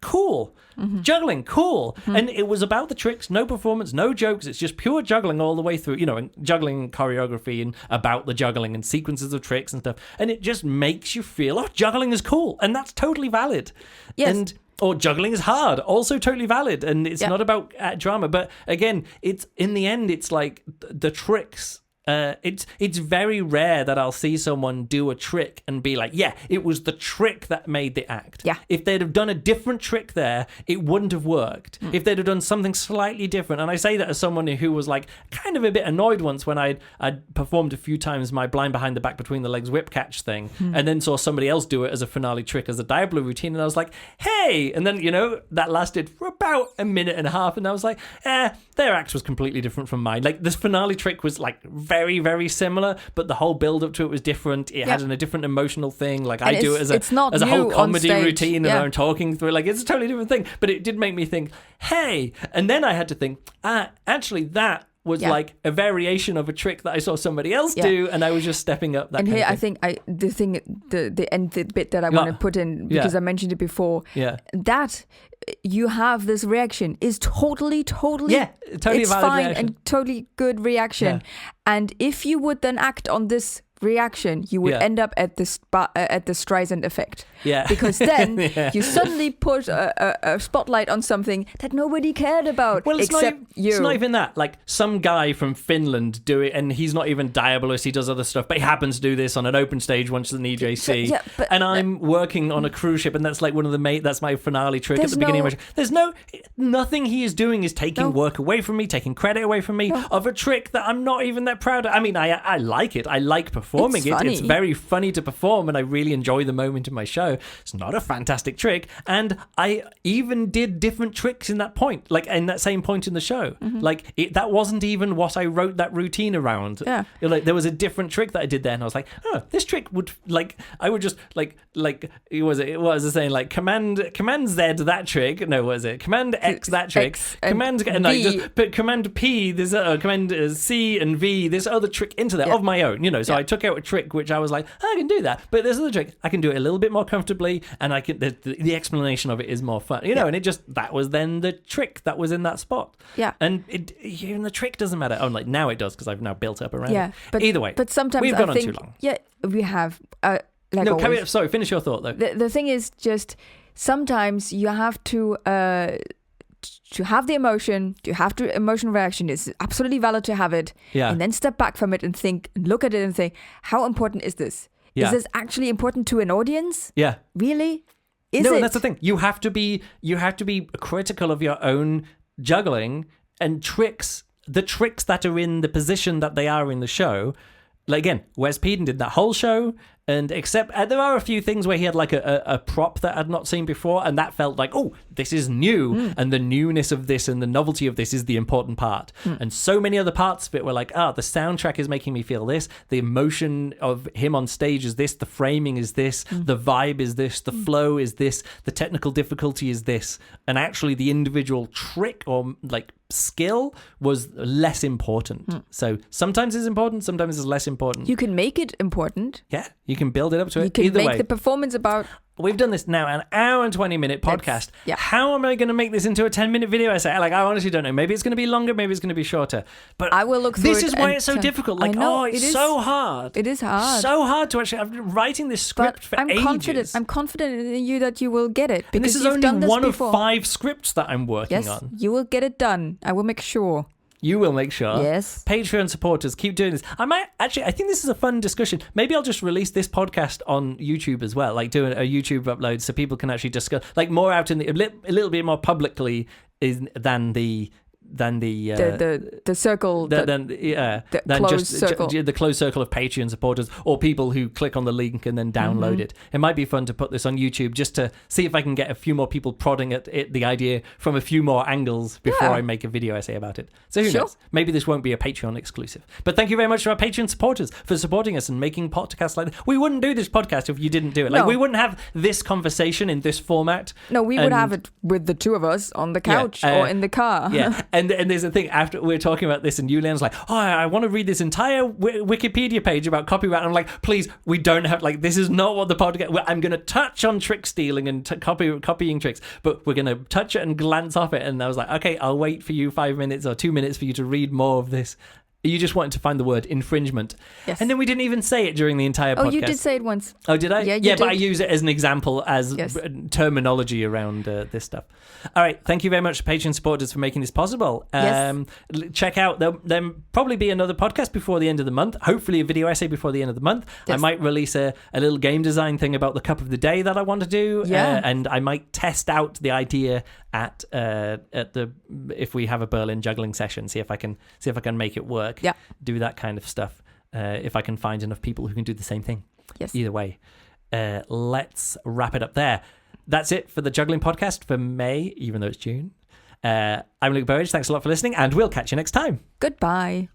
Cool. Juggling, cool. And it was about the tricks, no performance, no jokes. It's just pure juggling all the way through, and juggling choreography and about the juggling and sequences of tricks and stuff. And it just makes you feel, juggling is cool. And that's totally valid. Yes. Or juggling is hard, also totally valid. And it's not about drama. But again, it's in the end, it's like the tricks. It's very rare that I'll see someone do a trick and be like, it was the trick that made the act. Yeah. If they'd have done a different trick there, it wouldn't have worked. If they'd have done something slightly different, and I say that as someone who was like kind of a bit annoyed once when I'd performed a few times my blind behind the back between the legs whip catch thing, and then saw somebody else do it as a finale trick as a Diablo routine, and I was like, hey! And then, that lasted for about a minute and a half, and I was like, their act was completely different from mine. Like, this finale trick was like very, very similar, but the whole build up to it was different. It had a different emotional thing. Like, I do it as a whole comedy routine, and I'm talking through it. Like, it's a totally different thing. But it did make me think, hey, and then I had to think, actually that was like a variation of a trick that I saw somebody else do, and I was just stepping up that. And here, I think the bit that I want to put in, because I mentioned it before, that you have this reaction is totally it's valid fine reaction. And totally good reaction. And if you would then act on this reaction, you would end up at the Streisand effect. Yeah. Because then you suddenly put a spotlight on something that nobody cared about, well, except you. It's not even that. Like, some guy from Finland do it, and he's not even Diabolist, he does other stuff, but he happens to do this on an open stage once in the EJC. And I'm working on a cruise ship, and that's like one of that's my finale trick at the beginning of my show. There's nothing he is doing is taking work away from me, taking credit away from me of a trick that I'm not even that proud of. I mean, I like it. I like performing it. It's very funny to perform, and I really enjoy the moment in my show. It's not a fantastic trick, and I even did different tricks in that point, like in that same point in the show. Like, that wasn't even what I wrote that routine around. Like, there was a different trick that I did there, and I was like, this trick would, like, I would just like what was it saying, like command Z that trick, no, what was it command X that trick, command just put command P this command C and V this other trick into there of my own, so I took out a trick which I was like, I can do that, but this other trick I can do it a little bit more comfortably, and I can the explanation of it is more fun, and it just, that was then the trick that was in that spot. And even the trick doesn't matter. Like, now it does, because I've now built up around it. But either way, but sometimes we've gone on too long. We have sorry, finish your thought though. The thing is, just sometimes you have to have the emotion, to have the emotional reaction. It's absolutely valid to have it, and then step back from it and think, look at it and think, how important is this? Is this actually important to an audience? Really? Is it? And that's the thing. You have to be critical of your own juggling and tricks, the tricks that are in the position that they are in the show. Like, again, Wes Peden did that whole show, And except there are a few things where he had like a prop that I'd not seen before, and that felt like, oh, this is new, and the newness of this and the novelty of this is the important part. And so many other parts of it were like, the soundtrack is making me feel this, the emotion of him on stage is this, the framing is this, the vibe is this, the flow is this, the technical difficulty is this, and actually the individual trick or like skill was less important. So sometimes it's important, sometimes it's less important. You can make it important. Yeah, you can build it up to it. You can Either make way. the performance about... We've done this now, an hour and 20-minute podcast. How am I going to make this into a 10-minute video essay? Like, I honestly don't know. Maybe it's going to be longer, maybe it's going to be shorter. But I will look through this is why it's so difficult. Like, it's so hard. It is hard. So hard to actually... I've been writing this script for ages. I'm confident in you that you will get it. And this is only one of 5 scripts that I'm working on. You will get it done. I will make sure. You will make sure. Yes. Patreon supporters, keep doing this. I think this is a fun discussion. Maybe I'll just release this podcast on YouTube as well, like doing a YouTube upload so people can actually discuss, like more out in a little bit more publicly than the circle, the closed circle of Patreon supporters or people who click on the link and then download it. It might be fun to put this on YouTube just to see if I can get a few more people prodding at the idea from a few more angles before I make a video essay about it. So who knows? Maybe this won't be a Patreon exclusive. But thank you very much to our Patreon supporters for supporting us and making podcasts like this. We wouldn't do this podcast if you didn't do it. Like we wouldn't have this conversation in this format. No, we would have it with the two of us on the couch or in the car. Yeah. And there's a thing after we're talking about this, and Juliane's like, I want to read this entire Wikipedia page about copyright. And I'm like, please, we don't have, like, this is not what the podcast. I'm going to touch on trick stealing and copying tricks, but we're going to touch it and glance off it. And I was like, okay, I'll wait for you 5 minutes or 2 minutes for you to read more of this. You just wanted to find the word infringement. Yes. And then we didn't even say it during the entire podcast. Oh, you did say it once. Oh, did I? Yeah, you did. But I use it as an example, as terminology around this stuff. All right. Thank you very much, Patreon supporters, for making this possible. Check out, there'll probably be another podcast before the end of the month. Hopefully a video essay before the end of the month. Yes. I might release a little game design thing about the cup of the day that I want to do. And I might test out the idea at if we have a Berlin juggling session, see if I can make it work. Yeah, do that kind of stuff. If I can find enough people who can do the same thing. Yes. Either way, let's wrap it up there. That's it for the Juggling Podcast for May, even though it's June. I'm Luke Burridge. Thanks a lot for listening, and we'll catch you next time. Goodbye.